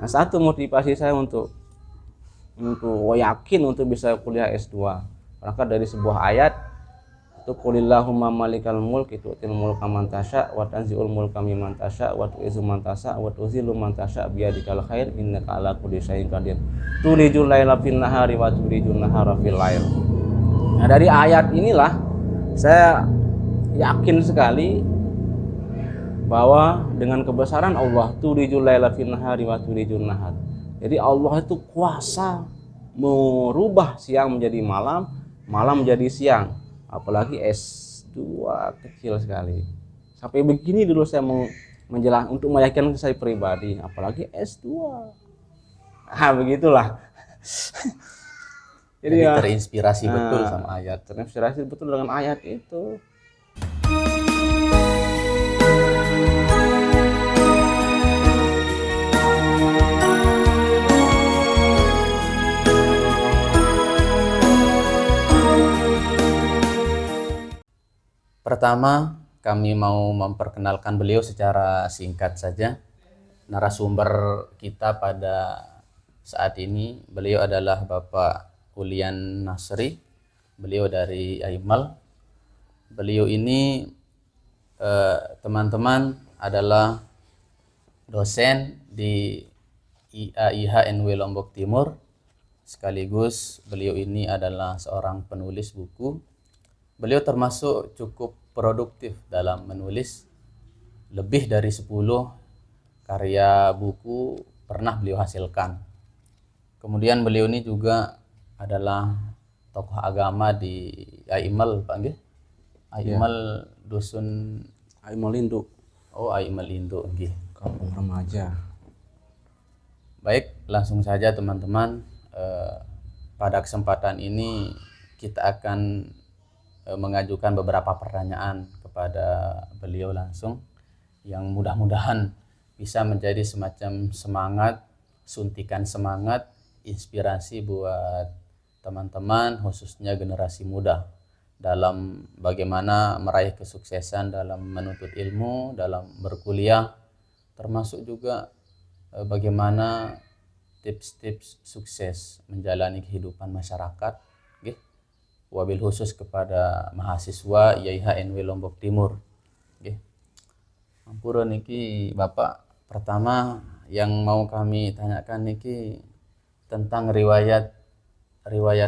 Nah, satu motivasi saya untuk yakin untuk bisa kuliah S2 berangkat dari sebuah ayat itu qulillahumma malikal mulk tu'til mulka man tasya wa tanzi'ul mulka mimman tasya wa tu'izzu man tasya wa tuzillu man tasya biyadikal khair innaka ala kulli syai'in qadir tulijul laila fil nahari wa tulijul nahara fil lail. Nah, dari ayat inilah saya yakin sekali bahwa dengan kebesaran Allah tulijul laila fil nahari wa tulijul nahar. Jadi Allah itu kuasa merubah siang menjadi malam, malam menjadi siang. Apalagi S2 kecil sekali. Sampai begini dulu saya menjelaskan untuk meyakinkan saya pribadi, apalagi S2. Begitulah. Jadi terinspirasi betul sama ayat. Terinspirasi betul dengan ayat itu. Pertama, kami mau memperkenalkan beliau secara singkat saja. Narasumber kita pada saat ini, beliau adalah Bapak Ulian Nasri. Beliau dari Aimal. Beliau ini teman-teman adalah dosen di IAIHNW Lombok Timur. Sekaligus beliau ini adalah seorang penulis buku. Beliau termasuk cukup produktif dalam menulis. Lebih dari 10 karya buku pernah beliau hasilkan. Kemudian beliau ini juga adalah tokoh agama di Aimal, Pak nggih? Aimal dusun Aimal Induk. Oh, Aimal Induk nggih. Kampung remaja. Baik, langsung saja teman-teman. Pada kesempatan ini kita akan mengajukan beberapa pertanyaan kepada beliau langsung yang mudah-mudahan bisa menjadi semacam semangat, suntikan semangat, inspirasi buat teman-teman khususnya generasi muda dalam bagaimana meraih kesuksesan dalam menuntut ilmu, dalam berkuliah, termasuk juga bagaimana tips-tips sukses menjalani kehidupan masyarakat. Wabil khusus kepada mahasiswa IAIHNW Lombok Timur. Ampura niki Bapak, pertama yang mau kami tanyakan niki tentang riwayat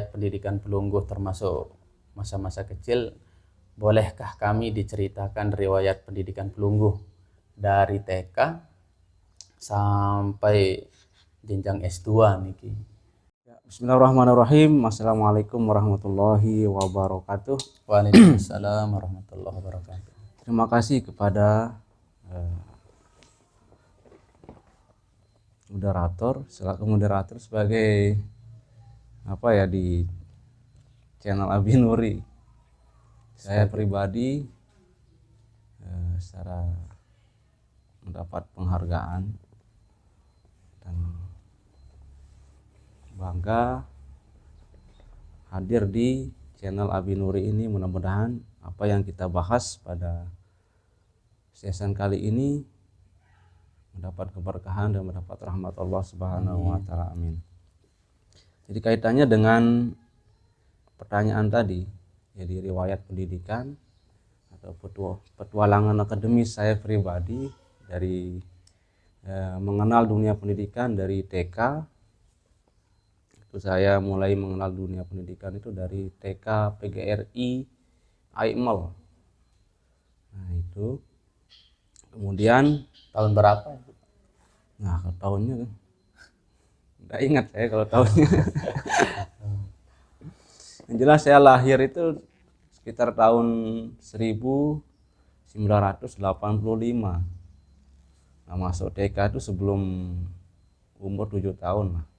pendidikan Pelungguh termasuk masa-masa kecil. Bolehkah kami diceritakan riwayat pendidikan Pelungguh dari TK sampai jenjang S2 niki? Bismillahirrahmanirrahim. Assalamualaikum warahmatullahi wabarakatuh. Waalaikumsalam warahmatullahi wabarakatuh. Terima kasih kepada selaku moderator sebagai di channel Abi Nuri. Saya pribadi secara mendapat penghargaan dan bangga hadir di channel Abi Nuri ini. Mudah-mudahan apa yang kita bahas pada season kali ini mendapat keberkahan dan mendapat rahmat Allah Subhanahu wa taala. Amin. Jadi kaitannya dengan pertanyaan tadi, jadi riwayat pendidikan atau petualangan akademis saya pribadi dari mengenal dunia pendidikan dari TK. Saya mulai mengenal dunia pendidikan itu dari TK PGRI Aimal. Nah, itu kemudian tahun berapa? Nah, kalau tahunnya kan nggak ingat saya kalau tahunnya. Yang jelas saya lahir itu sekitar tahun 1985. Nah, masuk TK itu sebelum umur 7 tahun lah.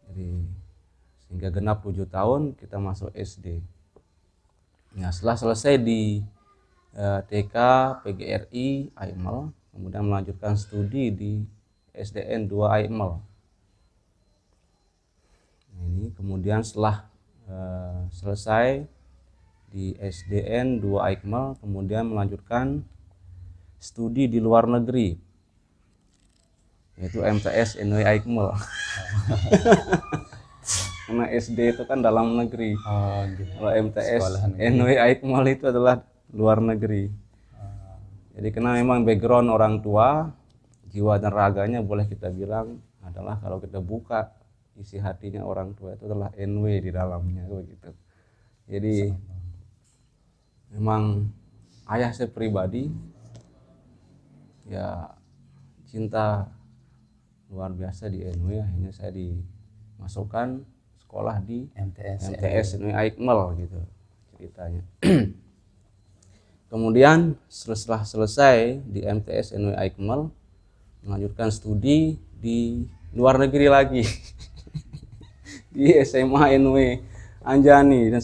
Jadi sehingga genap 7 tahun kita masuk SD. Nah, setelah selesai di TK PGRI Aimal, kemudian melanjutkan studi di SDN 2 Aimal. Nah, ini kemudian setelah selesai di SDN 2 Aimal, kemudian melanjutkan studi di luar negeri. yaitu MTS NW Aikmal. Karena SD itu kan dalam negeri. Oh, gitu. Kalau MTS Sekolah negeri. NW Aikmal itu adalah luar negeri. Jadi karena memang background orang tua, jiwa dan raganya boleh kita bilang adalah kalau kita buka isi hatinya orang tua itu adalah NW di dalamnya begitu. Jadi memang ayah saya pribadi ya cinta luar biasa di NW, akhirnya saya dimasukkan sekolah di MTS NW Aikmal gitu ceritanya. Kemudian setelah selesai di MTS NW Aikmal, melanjutkan studi di luar negeri lagi di SMA NW Anjani, dan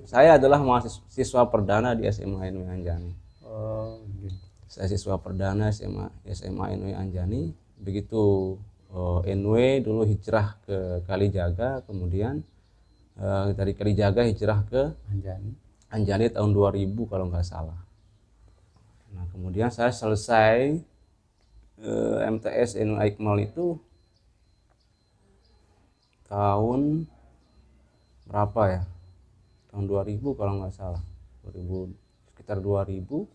saya adalah mahasiswa perdana di SMA NW Anjani. Oh, gitu. Saya siswa perdana SMA NW Anjani. Begitu NW dulu hijrah ke Kalijaga, kemudian dari Kalijaga hijrah ke Anjani tahun 2000 kalau nggak salah. Nah, kemudian saya selesai MTS NW Aikmal itu tahun berapa ya? Tahun 2000 kalau nggak salah. 2000, sekitar 2000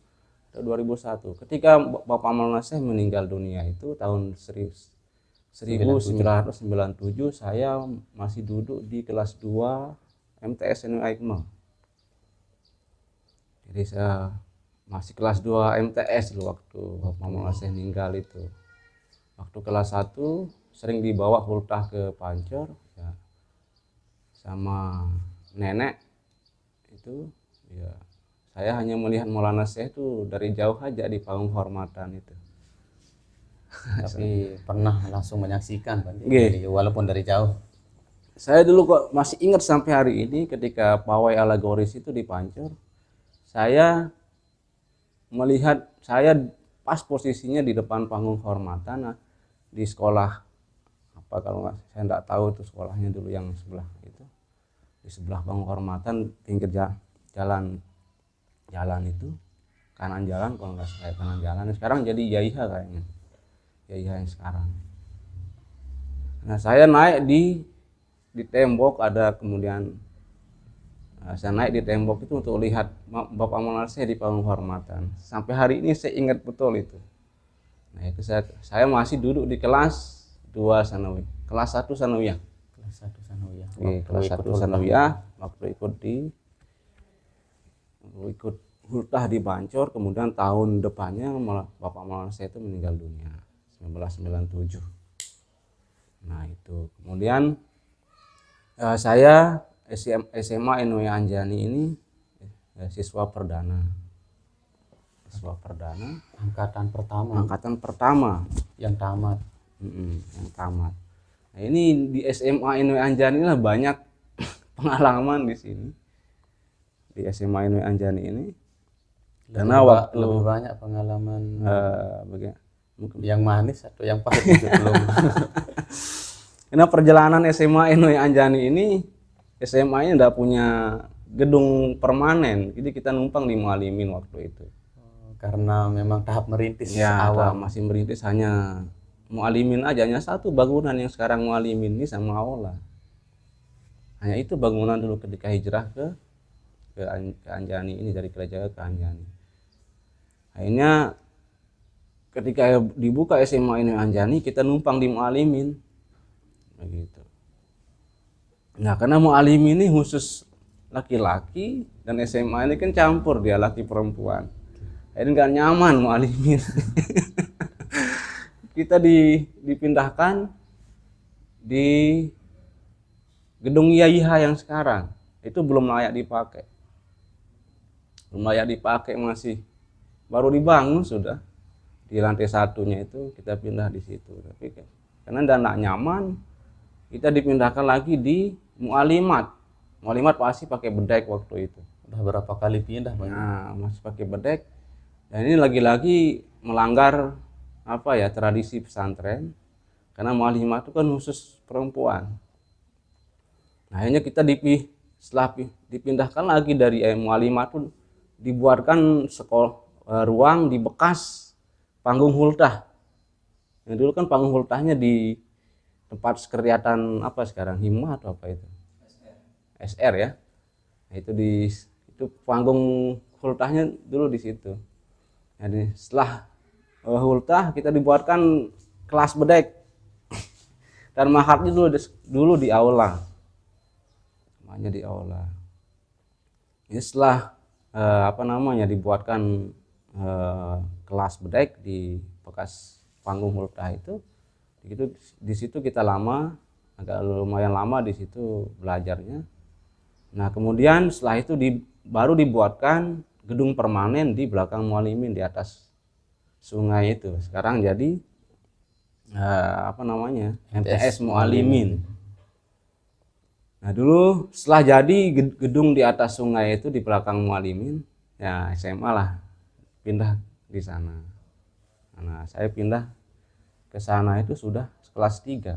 atau 2001. Ketika Bapak Amal Naseh meninggal dunia itu tahun 1997, saya masih duduk di kelas 2 MTS NW Aikmal. Jadi saya masih kelas 2 MTS dulu waktu Bapak Amal Naseh meninggal itu. Waktu kelas 1 sering dibawa hultah ke Pancor ya, sama nenek itu ya. Saya hanya melihat Maulana Syekh itu dari jauh aja di panggung hormatan itu. Tapi pernah langsung menyaksikan Pak, walaupun dari jauh. Saya dulu kok masih ingat sampai hari ini ketika pawai alegoris itu di Pancor, saya melihat saya pas posisinya di depan panggung hormatan di sekolah apa kalau saya enggak tahu itu sekolahnya dulu yang sebelah itu. Di sebelah panggung hormatan pinggir jalan itu kanan jalan kalau nggak salah kanan jalan, sekarang jadi YIH kayaknya, YIH yang sekarang. Nah, saya naik di tembok, ada kemudian saya naik di tembok itu untuk lihat Bapak Amal Naseh di panggung hormatan. Sampai hari ini saya ingat betul itu. Nah, itu saya masih duduk di kelas 2 Sanawi, kelas 1 Sanawiyah. Kelas 1 Sanawiyah waktu ikut hultah di Pancor, kemudian tahun depannya Bapak Amal Naseh itu meninggal dunia 1997. Nah, itu kemudian saya SMA NW Anjani ini siswa perdana angkatan pertama yang tamat. Yang tamat. Nah, ini di SMA NW Anjani lah banyak pengalaman di sini. Di SMA NW Anjani ini karena lebih banyak pengalaman yang manis atau yang pahit itu belum. Karena perjalanan SMA NW Anjani ini SMA-nya enggak punya gedung permanen, jadi kita numpang di Mualimin waktu itu. Karena memang tahap merintis ya, awal. Masih merintis, hanya Mualimin aja, hanya satu bangunan yang sekarang Mualimin ini sama aula. Hanya itu bangunan dulu ketika hijrah ke Anjani ini, dari Kalijaga ke Anjani. Akhirnya ketika dibuka SMA ini Anjani, kita numpang di Mualimin. Begitu. Nah, karena Mualimin ini khusus laki-laki dan SMA ini kan campur, dia laki perempuan. Akhirnya nggak nyaman Mualimin. Kita dipindahkan di gedung YIH yang sekarang. Itu belum layak dipakai. Masih baru dibangun sudah. Di lantai satunya itu kita pindah di situ. Tapi karena nggak nyaman, kita dipindahkan lagi di Mualimat. Mualimat pasti pakai bedek waktu itu. Udah berapa kali pindah Pak? Nah, masih pakai bedek. Dan ini lagi-lagi melanggar tradisi pesantren. Karena Mualimat itu kan khusus perempuan. Nah, akhirnya kita setelah dipindahkan lagi dari Mualimat itu dibuatkan ruang di bekas panggung hultah. Yang dulu kan panggung ultahnya di tempat sekretariatan apa sekarang, Hima atau apa itu, SR ya. Nah, itu panggung ultahnya dulu di situ. Jadi setelah ultah kita dibuatkan kelas bedek dan mahatnya dulu di aula, namanya di aula. Ini setelah dibuatkan kelas bedek di bekas panggung ultah itu, di situ kita lama, agak lumayan lama di situ belajarnya. Nah kemudian setelah itu baru dibuatkan gedung permanen di belakang Mualimin di atas sungai itu. Sekarang jadi MTS Mualimin. Nah dulu setelah jadi gedung di atas sungai itu di belakang Mualimin, ya SMA lah pindah di sana. Nah saya pindah ke sana itu sudah kelas 3.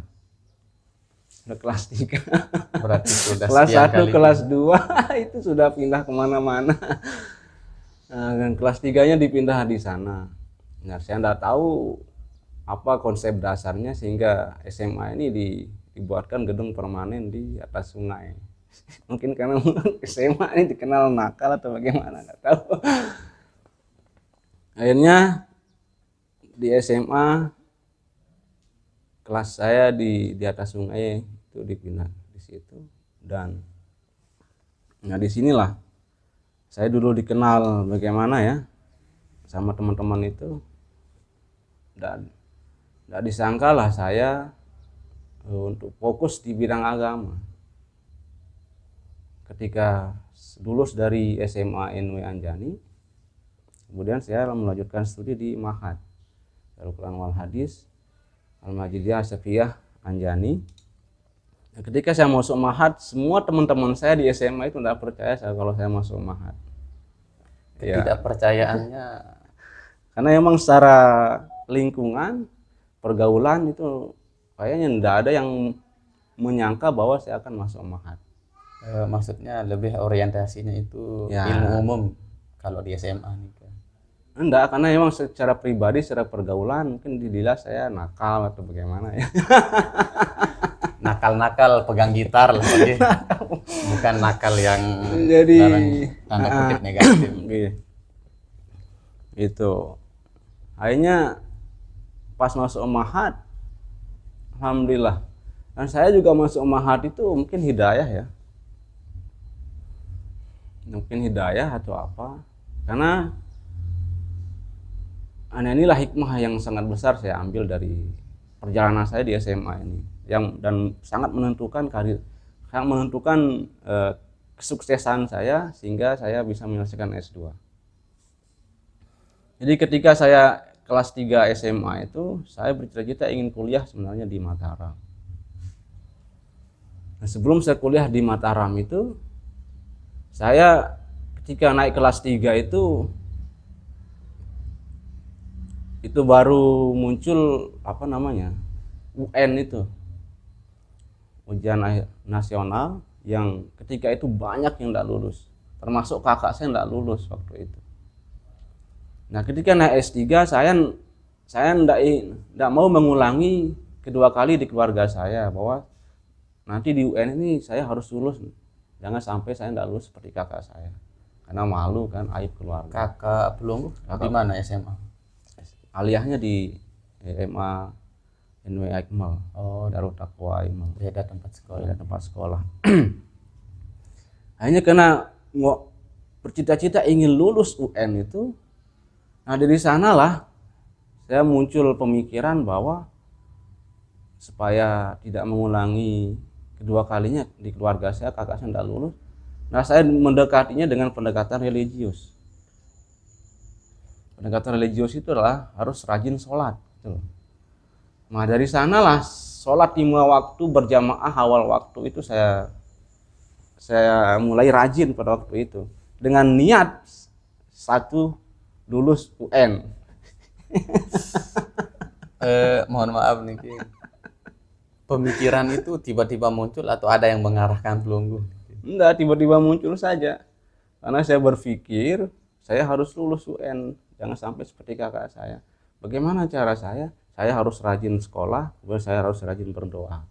Sudah kelas 3. Berarti sudah Kelas 1, kali. kelas 2 itu sudah pindah kemana-mana. Nah, dan kelas 3-nya dipindah di sana. Nah, saya enggak tahu apa konsep dasarnya sehingga SMA ini dibuatkan gedung permanen di atas sungai. Mungkin karena SMA ini dikenal nakal atau bagaimana, enggak tahu. Akhirnya di SMA kelas saya di atas sungai itu dipindah di situ, dan nah disinilah saya dulu dikenal bagaimana ya sama teman-teman itu, dan tidak disangka lah saya untuk fokus di bidang agama. Ketika lulus dari SMA NW Anjani, kemudian saya melanjutkan studi di Ma'had Darul Quran wal Hadis Al-Majidiyah Asy-Syafi'iyah Anjani. Nah, ketika saya masuk Ma'had, semua teman-teman saya di SMA itu tidak percaya kalau saya masuk Ma'had. Ketidakpercayaannya karena emang secara lingkungan pergaulan itu kayaknya tidak ada yang menyangka bahwa saya akan masuk Ma'had. Maksudnya lebih orientasinya itu Ya. ilmu umum kalau di SMA nih kan. Enggak, karena emang secara pribadi, secara pergaulan mungkin dilihat saya nakal atau bagaimana ya. Nakal-nakal pegang gitar lah, oke. Bukan nakal yang Jadi tanda kutip negatif. Itu akhirnya pas masuk Ma'had, alhamdulillah. Dan saya juga masuk Ma'had itu mungkin hidayah ya, mungkin hidayah atau apa, karena inilah hikmah yang sangat besar saya ambil dari perjalanan saya di SMA ini, dan sangat menentukan sangat menentukan kesuksesan saya sehingga saya bisa menyelesaikan S2. Jadi ketika saya kelas 3 SMA itu, saya bercita-cita ingin kuliah sebenarnya di Mataram. Nah, sebelum saya kuliah di Mataram itu, saya ketika naik kelas 3 itu baru muncul UN itu, ujian nasional, yang ketika itu banyak yang tidak lulus, termasuk kakak saya tidak lulus waktu itu. Nah ketika naik S3 saya tidak mau mengulangi kedua kali di keluarga saya, bahwa nanti di UN ini saya harus lulus, jangan sampai saya tidak lulus seperti kakak saya, karena malu kan, aib keluarga. Kakak Pelunggu di mana SMA? Aliyahnya di SMA NW Ikmal, Darut Taqwa Ikmal. Beda tempat sekolah. Beda tempat sekolah. Hanya karena bercita-cita ingin lulus UN itu, nah dari sanalah saya muncul pemikiran bahwa supaya tidak mengulangi kedua kalinya di keluarga saya, kakak saya tidak lulus, nah saya mendekatinya dengan pendekatan religius. Pendekatan religius itu adalah harus rajin sholat gitu. Nah dari sanalah sholat 5 waktu berjamaah awal waktu itu saya mulai rajin pada waktu itu, dengan niat satu lulus UN. Mohon maaf nih, pemikiran itu tiba-tiba muncul atau ada yang mengarahkan Pelunggu? Enggak, tiba-tiba muncul saja, karena saya berpikir saya harus lulus UN, jangan sampai seperti kakak saya. Bagaimana cara saya saya harus rajin sekolah, kemudian saya harus rajin berdoa.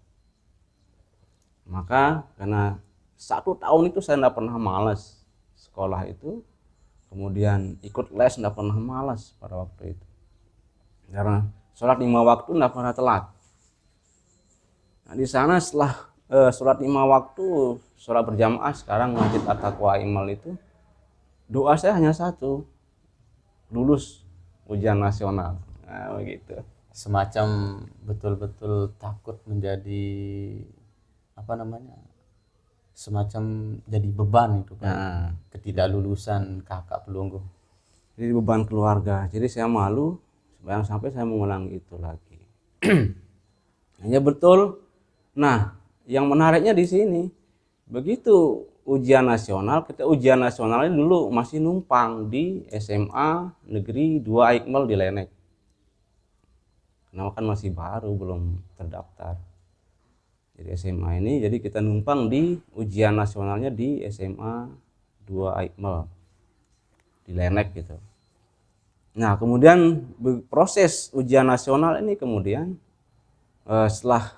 Maka karena 1 tahun itu saya tidak pernah malas sekolah itu, kemudian ikut les tidak pernah malas pada waktu itu. Karena sholat 5 waktu tidak pernah telat. Nah, di sana setelah sholat 5 waktu, sholat berjamaah sekarang Masjid At-Taqwa Imal itu, doa saya hanya satu, lulus ujian nasional. Nah, begitu. Semacam betul-betul takut menjadi semacam jadi beban itu kan. Nah, Ketidaklulusan kakak pelunggu. jadi beban keluarga. Jadi saya malu jangan sampai saya mengulang itu lagi. Hanya betul. Nah, yang menariknya di sini, begitu ujian nasional, kita ujian nasionalnya dulu masih numpang di SMA Negeri 2 Iqmal di Lenek. Karena kan masih baru, belum terdaftar. Jadi SMA ini, jadi kita numpang di ujian nasionalnya di SMA 2 Iqmal di Lenek gitu. Nah, kemudian proses ujian nasional ini kemudian setelah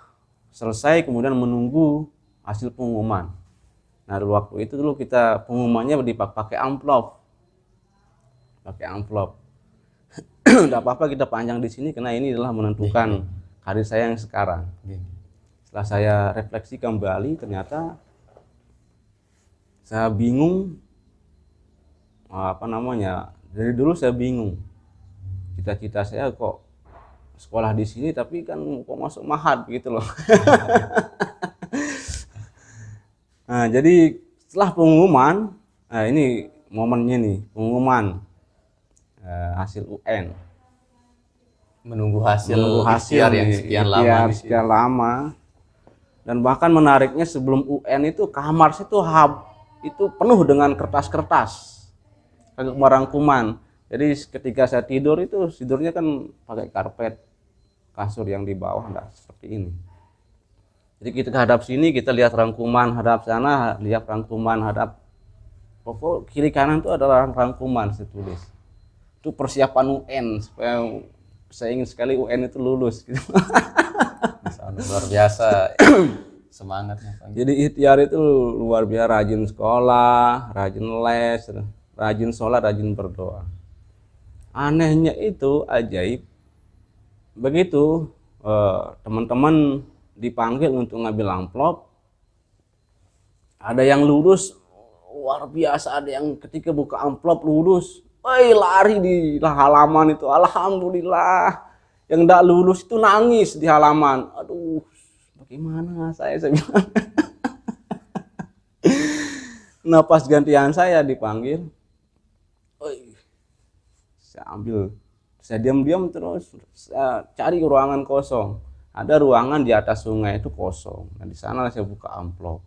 selesai kemudian menunggu hasil pengumuman. Nah, waktu itu dulu kita pengumumannya dipakai amplop. Pakai amplop. Tidak apa-apa kita panjang di sini karena ini adalah menentukan karir saya yang sekarang. Setelah saya refleksi kembali, ternyata saya bingung dari dulu saya bingung. Cita-cita saya kok sekolah di sini tapi kan kok masuk Mahat gitu loh. Nah, jadi setelah pengumuman, ini momennya nih, pengumuman hasil UN. Menunggu hasil Ikhtiar yang sekian lama. Dan bahkan menariknya sebelum UN itu kamar saya itu penuh dengan kertas-kertas rangkuman. Jadi ketika saya tidur itu tidurnya kan pakai karpet, kasur yang di bawah enggak seperti ini. Jadi kita hadap sini kita lihat rangkuman, hadap sana lihat rangkuman, hadap pokok kiri kanan itu adalah rangkuman saya tulis. Itu persiapan UN supaya saya ingin sekali UN itu lulus gitu. Luar biasa semangatnya. Jadi ikhtiar itu luar biasa, rajin sekolah, rajin les, rajin sholat, rajin berdoa. Anehnya itu ajaib. Begitu teman-teman dipanggil untuk ngambil amplop, ada yang lulus luar biasa, ada yang ketika buka amplop lulus, lari di halaman itu, alhamdulillah. Yang tidak lulus itu nangis di halaman. Aduh, bagaimana saya bilang. Nah, pas gantian saya dipanggil, saya diam-diam terus, saya cari ruangan kosong. Ada ruangan di atas sungai itu kosong. Nah, di sana saya buka amplop.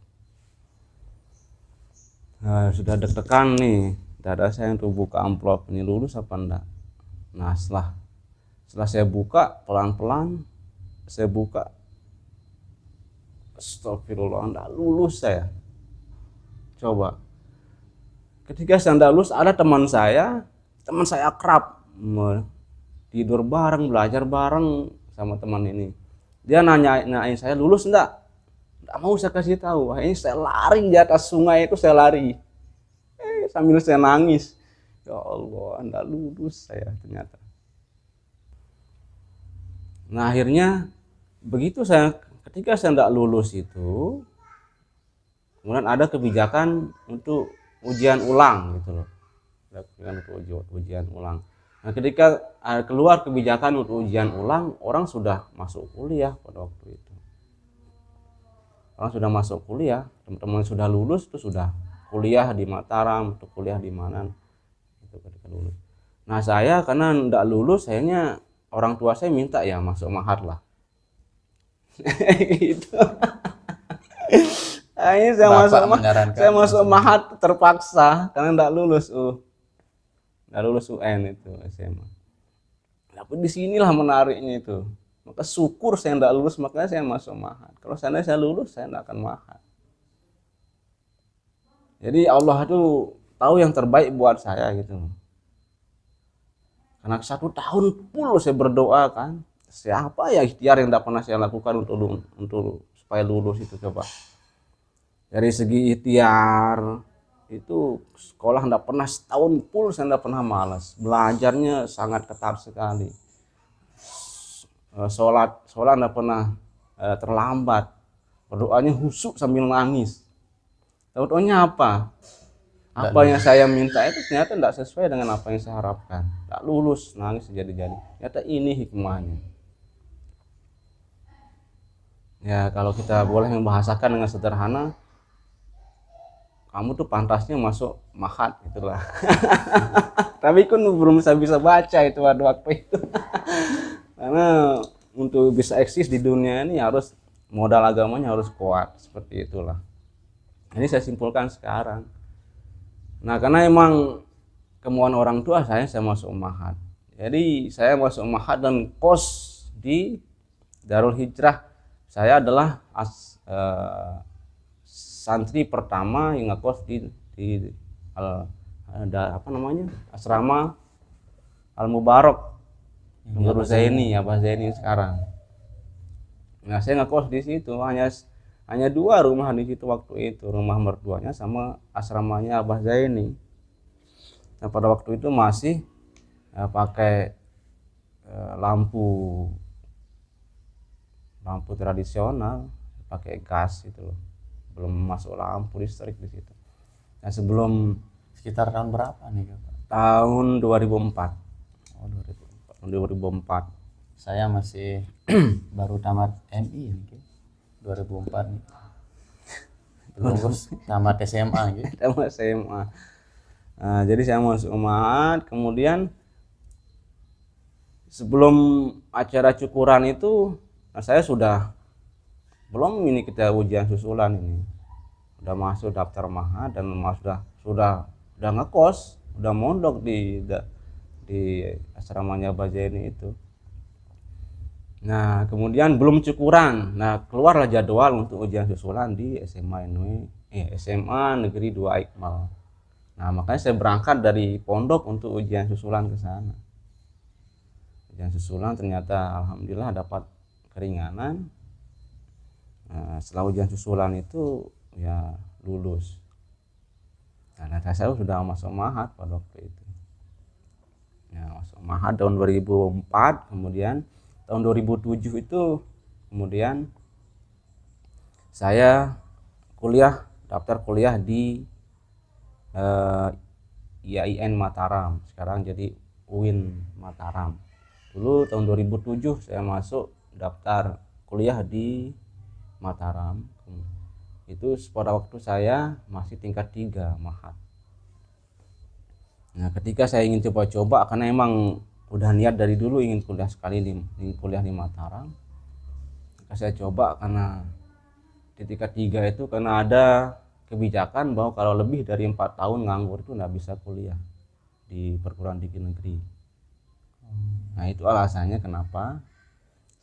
Nah, sudah deg-degan nih, dada saya untuk buka amplop ini lulus apa enggak. Nah, setelah saya buka pelan-pelan, astagfirullah, enggak lulus saya. Coba. Ketika saya enggak lulus, ada teman saya akrab, tidur bareng, belajar bareng sama teman ini. Dia nanyain saya lulus enggak? Enggak mau saya kasih tahu. Akhirnya saya lari di atas sungai itu, saya lari. Sambil saya nangis. Ya Allah, enggak lulus saya ternyata. Nah, akhirnya ketika saya enggak lulus itu, kemudian ada kebijakan untuk ujian ulang gitu loh. Ujian ulang. Nah, ketika keluar kebijakan untuk ujian ulang, orang sudah masuk kuliah pada waktu itu. Orang sudah masuk kuliah, teman-teman sudah lulus itu sudah kuliah di Mataram, atau kuliah di mana itu ketika lulus. Nah, saya karena enggak lulus, akhirnya orang tua saya minta ya masuk Mahat lah. Gitu. Akhirnya saya masuk Mahat terpaksa karena enggak lulus UN itu SMA. Tapi di sinilah menariknya itu. Maka syukur saya enggak lulus, makanya saya masuk Mahat. Kalau seandainya saya lulus, saya enggak akan Mahat. Jadi Allah itu tahu yang terbaik buat saya gitu. Karena 1 tahun full saya berdoa kan, siapa ya ikhtiar yang tidak pernah saya lakukan untuk supaya lulus itu coba. Dari segi ikhtiar itu sekolah tidak pernah setahun full, saya tidak pernah malas. Belajarnya sangat ketat sekali. Sholat tidak pernah terlambat. Berdoanya khusyuk sambil nangis. Tahu-taunya apa? Apa yang saya minta itu ternyata tidak sesuai dengan apa yang saya harapkan. Tak lulus, nangis jadi-jadi. Ternyata ini hikmahnya. Ya kalau kita boleh membahasakan dengan sederhana, kamu tuh pantasnya masuk mahat itulah. Tapi kan belum bisa baca itu pada waktu itu. Karena untuk bisa eksis di dunia ini harus modal agamanya harus kuat, seperti itulah. Ini saya simpulkan sekarang. Nah karena emang kemauan orang tua saya masuk mahat. Jadi saya masuk mahat dan kos di Darul Hijrah. Saya adalah santri pertama yang ngekos di asrama Al Mubarak Guru Zaini, Abah Zaini sekarang. Nah saya ngekos di situ hanya 2 rumah di situ waktu itu, rumah mertuanya sama asramanya Abah Zaini. Nah pada waktu itu masih pakai lampu tradisional, pakai gas itu loh, belum masuk lampu listrik di situ. Nah sebelum Sekitar tahun berapa nih Kak? tahun 2004. Oh, 2004. 2004. Saya masih baru tamat MI nih, 2004 nih. Lulus tamat SMA gitu. Tamat SMA. Nah, jadi saya masuk mahat, kemudian sebelum acara cukuran itu, nah saya sudah belum ini kita ujian susulan ini. Udah masuk daftar mahat dan sudah ngekos, udah mondok di asramanya Abah Zaini itu. Nah kemudian belum cukuran, nah keluarlah jadwal untuk ujian susulan di SMA Negeri 2 Iqmal. Nah makanya saya berangkat dari pondok untuk ujian susulan ke sana. Ujian susulan ternyata alhamdulillah dapat keringanan. Nah, setelah ujian susulan itu ya lulus. Nah saya sudah masuk mahat pada waktu itu. Ya, masuk mahat tahun 2004, kemudian tahun 2007 itu kemudian saya daftar kuliah di IAIN Mataram, sekarang jadi UIN Mataram. Dulu tahun 2007 saya masuk daftar kuliah di Mataram. Itu pada waktu saya masih tingkat 3 mahat. Nah ketika saya ingin coba-coba, karena emang udah niat dari dulu ingin kuliah kuliah di Mataram, maka saya coba karena di tingkat 3 itu karena ada kebijakan bahwa kalau lebih dari 4 tahun nganggur itu nggak bisa kuliah di perguruan tinggi negeri. Nah itu alasannya kenapa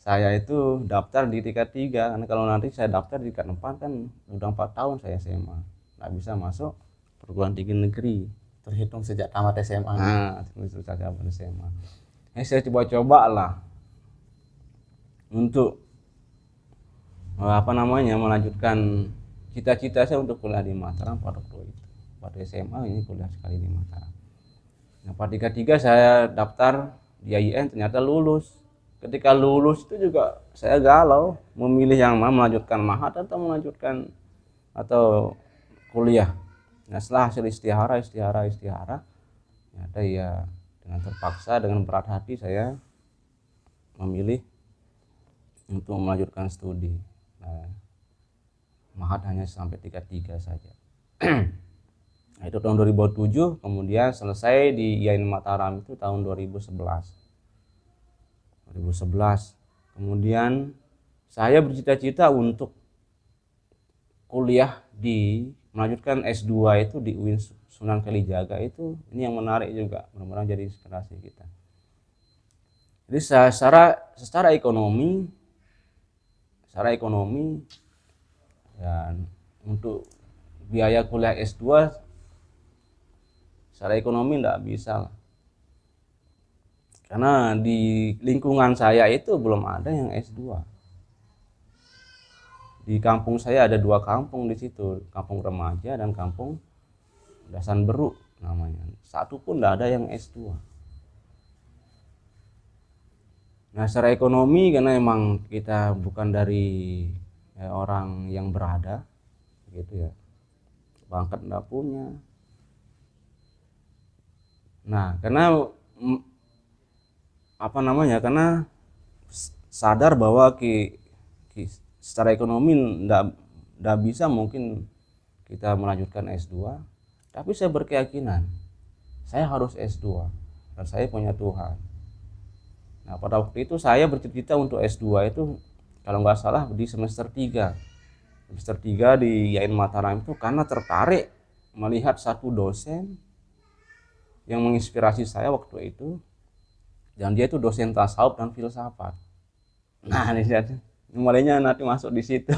saya itu daftar di tingkat 3, karena kalau nanti saya daftar di tingkat 4 kan udah 4 tahun saya SMA, nggak bisa masuk perguruan tinggi negeri. Terhitung sejak tamat SMA. Nah, itu saja SMA. Saya coba-coba lah untuk melanjutkan cita-cita saya untuk kuliah di Mataram pada waktu itu. Pada SMA ini kuliah sekali di Mataram. Nah, pada tingkat 3 saya daftar di IAIN, ternyata lulus. Ketika lulus itu juga saya galau memilih yang mana, melanjutkan mahat atau kuliah. Nah setelah hasil istihara ternyata ya dengan terpaksa, dengan berat hati saya memilih untuk melanjutkan studi. Nah, mahat hanya sampai tingkat 3 saja. Nah, itu tahun 2007, kemudian selesai di IAIN Mataram itu tahun 2011. Kemudian saya bercita-cita untuk kuliah melanjutkan S2 itu di UIN Sunan Kalijaga. Itu ini yang menarik juga, mudah-mudahan jadi inspirasi kita. Jadi secara ekonomi dan untuk biaya kuliah S2 secara ekonomi enggak bisa lah. Karena di lingkungan saya itu belum ada yang S2. Di kampung saya ada 2 kampung di situ, kampung remaja dan kampung Dasan Beruk namanya. Satu pun tidak ada yang S2. Nah, secara ekonomi karena emang kita bukan dari orang yang berada, gitu ya. Pangkat enggak punya. Nah, karena karena sadar bahwa secara ekonomi ndak bisa mungkin kita melanjutkan S2, tapi saya berkeyakinan saya harus S2 dan saya punya Tuhan. Nah, pada waktu itu saya bercita-cita untuk S2 itu kalau nggak salah di semester 3. Semester 3 di YAIN Mataram itu karena tertarik melihat satu dosen yang menginspirasi saya waktu itu, dan dia itu dosen tasawuf dan filsafat. Nah, ini mulainya nanti masuk di situ.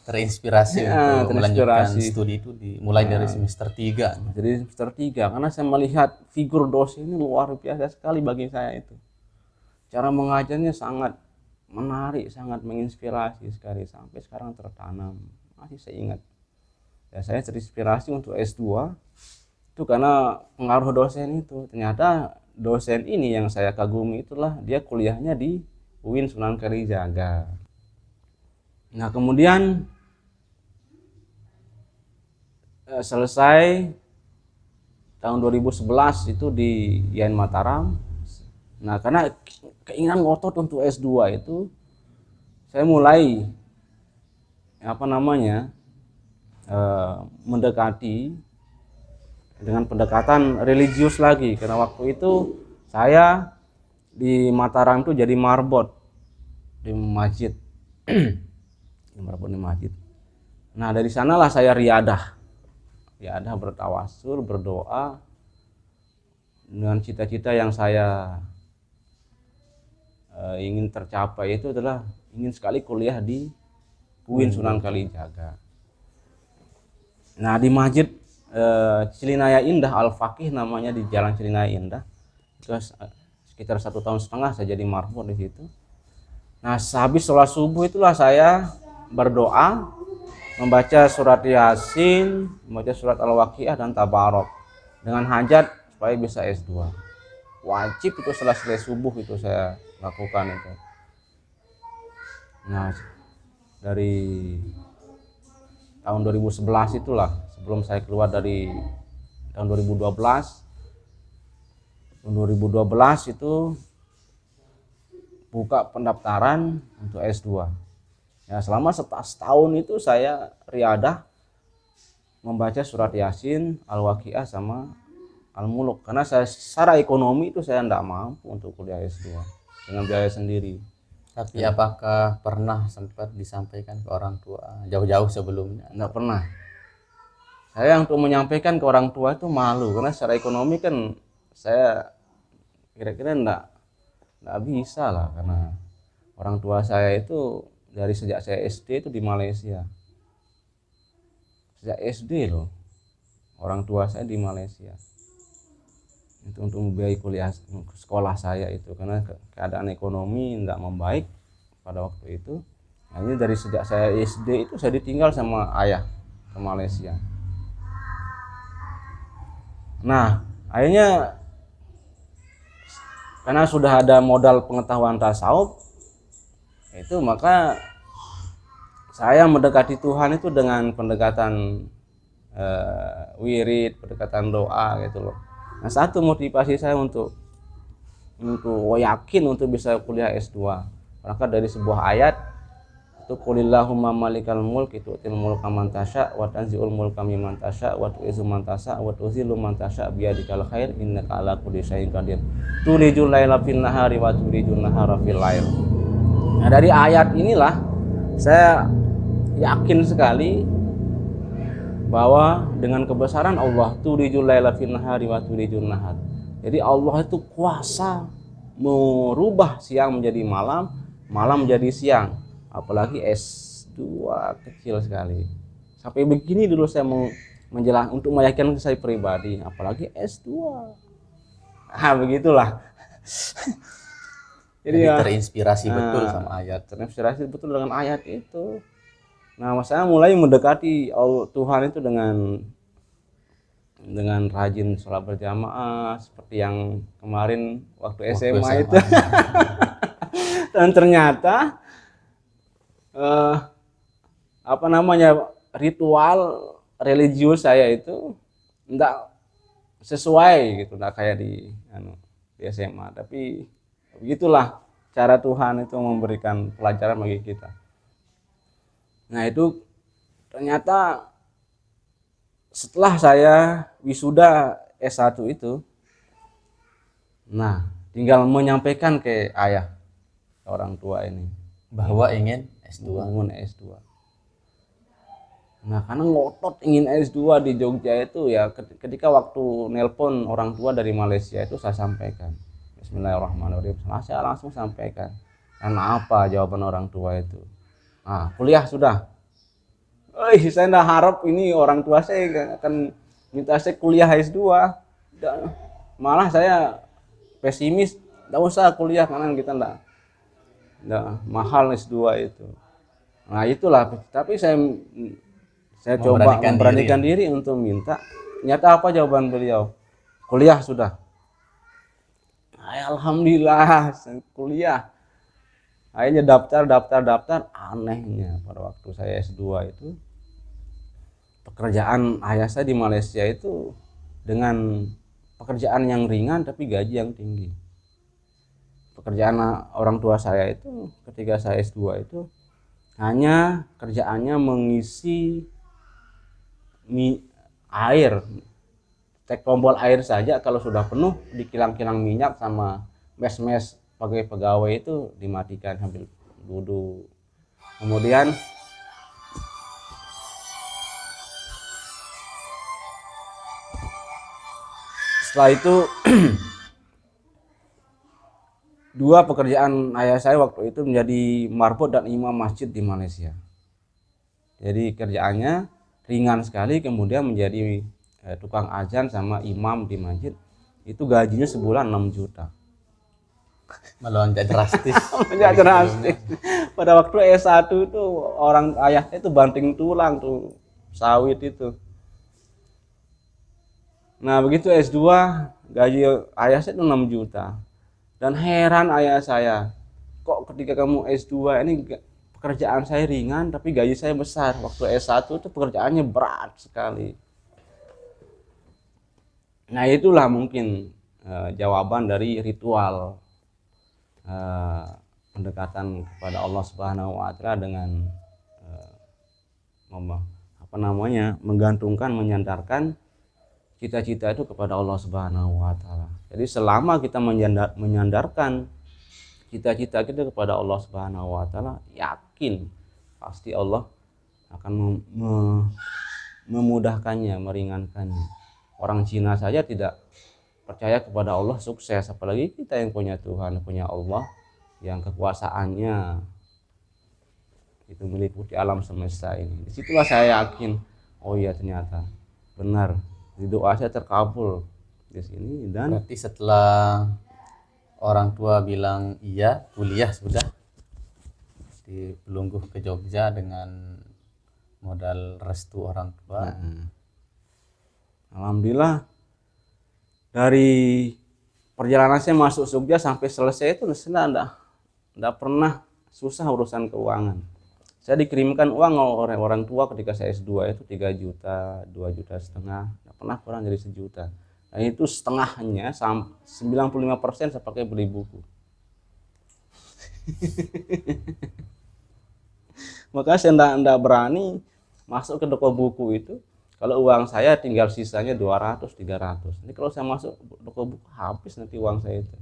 Terinspirasi Ya, untuk melanjutkan terinspirasi. studi itu dimulai dari semester 3. Jadi semester 3 karena saya melihat figur dosen ini luar biasa sekali bagi saya itu. Cara mengajarnya sangat menarik, sangat menginspirasi sekali, sampai sekarang tertanam. Masih saya ingat. Ya, saya terinspirasi untuk S2 itu karena pengaruh dosen itu. Ternyata dosen ini yang saya kagumi itulah dia kuliahnya di UIN Sunan Kalijaga. Nah, kemudian selesai tahun 2011 itu di YAIN Mataram. Nah, karena keinginan ngotot untuk S2 itu, saya mulai mendekati dengan pendekatan religius lagi, karena waktu itu saya di Mataram itu jadi marbot di masjid. Marbot di masjid. Nah, dari sanalah saya riadah bertawasul, berdoa dengan cita-cita yang saya ingin tercapai itu adalah ingin sekali kuliah di UIN Sunan Kalijaga. Nah, di masjid Cilinaya Indah Al-Faqih namanya, di Jalan Cilinaya Indah. Itu sekitar 1,5 tahun saya jadi marbot di situ. Nah, sehabis sholat subuh itulah saya berdoa, membaca surat Yasin, membaca surat Al-Waqiah dan Tabarok dengan hajat supaya bisa S2. Wajib itu setelah selesai subuh itu saya lakukan itu. Nah, dari tahun 2011 itulah, sebelum saya keluar dari tahun 2012. Tahun 2012 itu buka pendaftaran untuk S2. Ya, selama setahun itu saya riadah membaca surat Yasin, Al-Waqiah sama Al-Muluk, karena saya secara ekonomi itu saya tidak mampu untuk kuliah S2 dengan biaya sendiri. Tapi apakah pernah sempat disampaikan ke orang tua jauh-jauh sebelumnya? Tidak pernah. Saya untuk menyampaikan ke orang tua itu malu, karena secara ekonomi kan saya kira-kira enggak bisa lah, karena orang tua saya itu dari sejak saya SD itu di Malaysia. Sejak SD loh, orang tua saya di Malaysia. Itu untuk membiayai kuliah sekolah saya itu, karena keadaan ekonomi enggak membaik pada waktu itu. Hanya dari sejak saya SD itu saya ditinggal sama ayah ke Malaysia. Nah, akhirnya karena sudah ada modal pengetahuan tasawuf itu, maka saya mendekati Tuhan itu dengan pendekatan wirid, pendekatan doa gitu loh. Nah, satu motivasi saya untuk yakin untuk bisa kuliah S2 berangkat dari sebuah ayat itu, qulillahumma malikal mulk tu'til mulka man tasya wa tanzi'ul mulka mimman tasya wa tu'izzu man tasya wa tuzillu man tasya biyadikal khair innaka ala kulli syai'in qadir tulijul laila fil nahari wa tulijul nahara fil lail. Nah, dari ayat inilah saya yakin sekali bahwa dengan kebesaran Allah, tulijul laila fil nahari wa tulijul nahar. Jadi Allah itu kuasa merubah siang menjadi malam, malam menjadi siang. Apalagi S2 kecil sekali. Sampai begini dulu saya menjelaskan untuk meyakinkan saya pribadi, apalagi S2. Begitulah. Jadi Ya, terinspirasi betul sama ayat. terinspirasi betul dengan ayat itu. Nah, saya mulai mendekati Tuhan itu dengan rajin sholat berjamaah seperti yang kemarin waktu SMA itu. Dan ternyata ritual religius saya itu enggak sesuai gitu, enggak kayak di SMA. Tapi begitulah cara Tuhan itu memberikan pelajaran bagi kita. Nah, itu ternyata setelah saya wisuda S1 itu, nah tinggal menyampaikan ke ayah, orang tua ini, Bahwa ingin S2. bangun S2. Nah, karena ngotot ingin S2 di Jogja itu ya, ketika waktu nelpon orang tua dari Malaysia itu saya sampaikan. Bismillahirrahmanirrahim. Saya langsung sampaikan. Karena apa jawaban orang tua itu? Nah, kuliah sudah. Saya nggak harap ini orang tua saya akan minta saya kuliah S2. Malah saya pesimis, nggak usah kuliah karena kita nggak mahal S2 itu. Nah, itulah. Tapi saya coba memberanikan diri untuk minta. Ternyata apa jawaban beliau? Kuliah sudah. Alhamdulillah kuliah. Akhirnya daftar. Anehnya pada waktu saya S2 itu, pekerjaan ayah saya di Malaysia itu dengan pekerjaan yang ringan tapi gaji yang tinggi. Pekerjaan orang tua saya itu ketika saya S2 itu hanya kerjaannya mengisi air, tek tombol air saja. Kalau sudah penuh di kilang-kilang minyak sama mes-mes sebagai pegawai itu dimatikan sambil duduk. Kemudian setelah itu dua pekerjaan ayah saya waktu itu menjadi marbot dan imam masjid di Malaysia. Jadi kerjaannya ringan sekali, kemudian menjadi tukang azan sama imam di masjid. Itu gajinya sebulan 6 juta. Melonjak drastis. Melonjak drastis. Pada waktu S1 itu orang ayah itu banting tulang tuh sawit itu. Nah, begitu S2 gaji ayah saya itu 6 juta. Dan heran ayah saya, kok ketika kamu S2 ini pekerjaan saya ringan tapi gaji saya besar. Waktu S1 itu pekerjaannya berat sekali. Nah, itulah mungkin jawaban dari ritual pendekatan kepada Allah Subhanahu wa taala dengan menggantungkan, menyandarkan cita-cita itu kepada Allah Subhanahu wa taala. Jadi selama kita menyandarkan cita-cita kita kepada Allah Subhanahu wa taala, yakin pasti Allah akan memudahkannya, meringankannya. Orang Cina saja tidak percaya kepada Allah sukses, apalagi kita yang punya Tuhan, punya Allah yang kekuasaannya itu meliputi alam semesta ini. Disitulah saya yakin, oh iya ternyata benar, doa saya terkabul di sini. Dan berarti setelah orang tua bilang iya, kuliah sudah, dipelungguh ke Jogja dengan modal restu orang tua. Alhamdulillah dari perjalanan saya masuk Jogja sampai selesai itu saya enggak pernah susah urusan keuangan. Saya dikirimkan uang oleh orang tua ketika saya S2 itu 3 juta, 2,5 juta, enggak pernah kurang dari 1 juta. Nah, itu setengahnya 95% saya pakai beli buku. Maka saya enggak berani masuk ke toko buku itu. Kalau uang saya tinggal sisanya 200, 300. Ini kalau saya masuk toko buku habis nanti uang saya itu.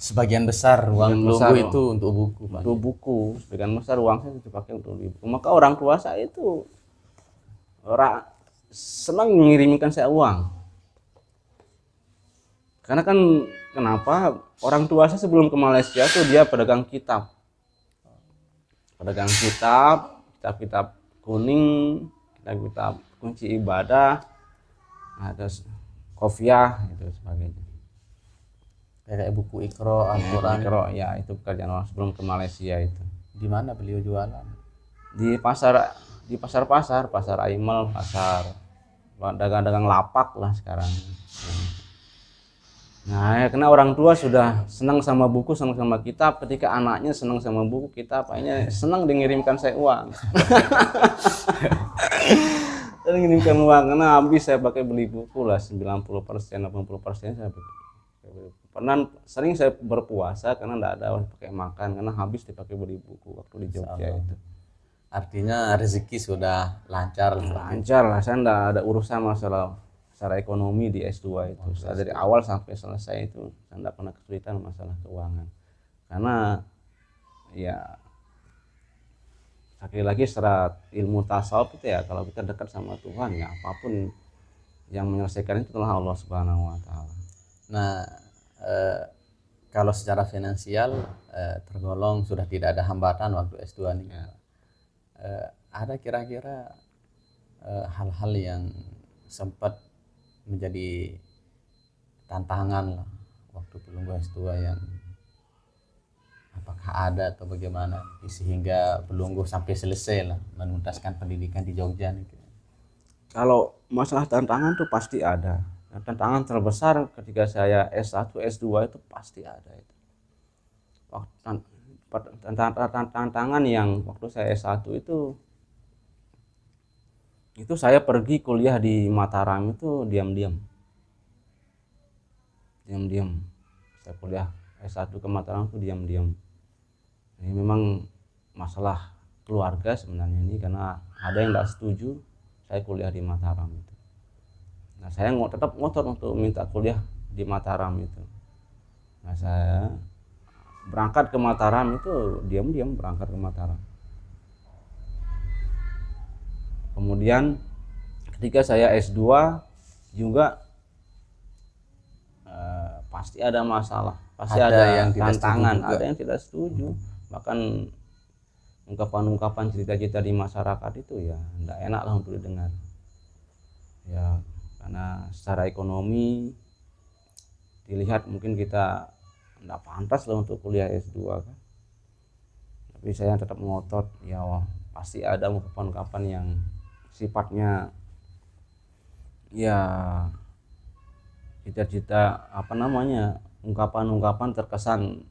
Sebagian besar uang belunggu itu untuk buku, Pak. Untuk buku, sebagian besar uang saya dipakai untuk beli buku. Maka orang tua saya itu senang mengirimkan saya uang. Karena kan kenapa? Orang tua saya sebelum ke Malaysia tuh dia pedagang kitab. Pedagang kitab kuning, kitab kunci ibadah. Nah, terus kopiah gitu sebagainya. Kayak buku Iqra, Al-Quran. Mikro ya itu pekerjaan orang sebelum ke Malaysia itu. Di mana beliau jualan? Di pasar Aimal, pasar dagang-dagang lapak lah sekarang. Nah, ya, karena orang tua sudah senang sama buku, senang sama kitab, ketika anaknya senang sama buku, kitab, akhirnya senang mengirimkan saya uang. Saya mengirimkan uang, karena habis saya pakai beli buku lah, 90%, 80% saya pakai. Pernah sering saya berpuasa karena tidak ada pakai makan, karena habis dipakai beli buku waktu di Jogja itu. Artinya rezeki sudah lancar. Lancar lah, saya tidak ada urusan masalah secara ekonomi di S2 itu. Saya dari awal sampai selesai itu saya tidak pernah kesulitan masalah keuangan. Karena ya sekali lagi secara ilmu tasawuf itu ya, kalau kita dekat sama Tuhan ya apapun yang menyelesaikan itu adalah Allah Subhanahu wa taala. Nah, kalau secara finansial tergolong sudah tidak ada hambatan waktu S2 nih. Ada kira-kira hal-hal yang sempat menjadi tantangan lah waktu belum S2 yang apakah ada atau bagaimana sehingga belum sampai selesai lah menuntaskan pendidikan di Jogja nih. Kalau masalah tantangan tuh pasti ada. Dan tantangan terbesar ketika saya S1, S2 itu pasti ada itu. Tantangan yang waktu saya S1 itu saya pergi kuliah di Mataram itu diam-diam. Saya kuliah S1 ke Mataram itu diam-diam. Ini memang masalah keluarga sebenarnya ini, karena ada yang tidak setuju saya kuliah di Mataram itu. Nah, saya tetap ngotot untuk minta kuliah di Mataram itu. Nah, saya berangkat ke Mataram itu diam-diam berangkat ke Mataram. Kemudian ketika saya S2 juga pasti ada masalah, pasti ada yang tantangan, ada yang tidak setuju. Bahkan ungkapan-ungkapan cerita-cerita di masyarakat itu ya tidak enak lah untuk didengar. Ya, karena secara ekonomi dilihat mungkin kita tidak pantas lah untuk kuliah S2 kan. Tapi saya tetap ngotot, ya pasti ada ungkapan-ungkapan yang sifatnya ya cita-cita ungkapan-ungkapan terkesan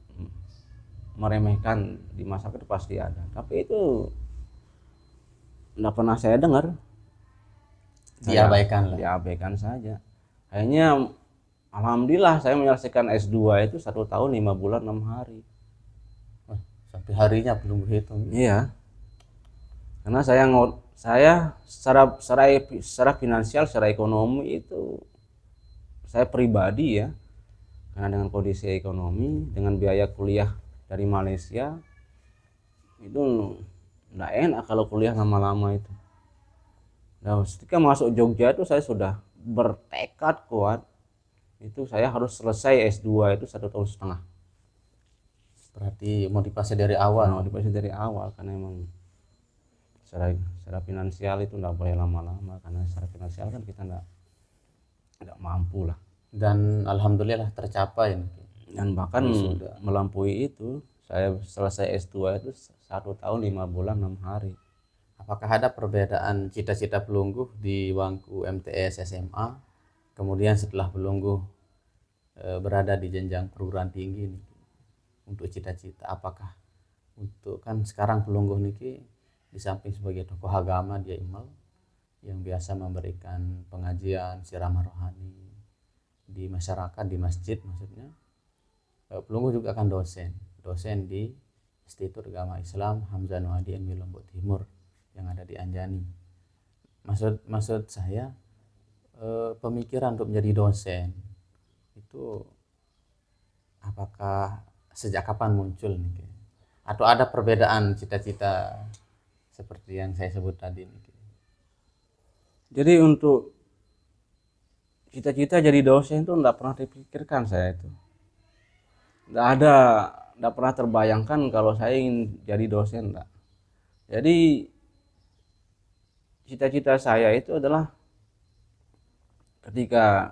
meremehkan di masyarakat itu pasti ada. Tapi itu tidak pernah saya dengar, diabaikan saja. Akhirnya alhamdulillah saya menyelesaikan S2 itu 1 tahun 5 bulan 6 hari. Sampai harinya belum berhitung. Iya, karena saya secara finansial, secara ekonomi itu saya pribadi ya, karena dengan kondisi ekonomi, dengan biaya kuliah dari Malaysia itu nggak enak kalau kuliah lama-lama itu. Nah, ketika masuk Jogja itu saya sudah bertekad kuat itu saya harus selesai S2 itu 1,5 tahun. Berarti motivasi dari awal. Karena emang secara finansial itu nggak boleh lama-lama, karena secara finansial kan kita nggak mampu lah. Dan alhamdulillah tercapai. Dan bahkan melampaui itu, saya selesai S2 itu 1 tahun 5 bulan 6 hari. Apakah ada perbedaan cita-cita Pelungguh di bangku MTS SMA, kemudian setelah Pelungguh berada di jenjang perguruan tinggi nih, untuk cita-cita? Apakah untuk kan sekarang Pelungguh niki di samping sebagai tokoh agama dia imam yang biasa memberikan pengajian ceramah rohani di masyarakat, di masjid maksudnya, Pelungguh juga kan dosen di Institut Agama Islam Hamzah Nuadi NW Lombok Timur yang ada di Anjani. Maksud saya pemikiran untuk menjadi dosen itu apakah sejak kapan muncul nih? Atau ada perbedaan cita-cita seperti yang saya sebut tadi nih? Jadi untuk cita-cita jadi dosen itu enggak pernah dipikirkan saya itu. Enggak pernah terbayangkan kalau saya ingin jadi dosen, enggak. Jadi cita-cita saya itu adalah ketika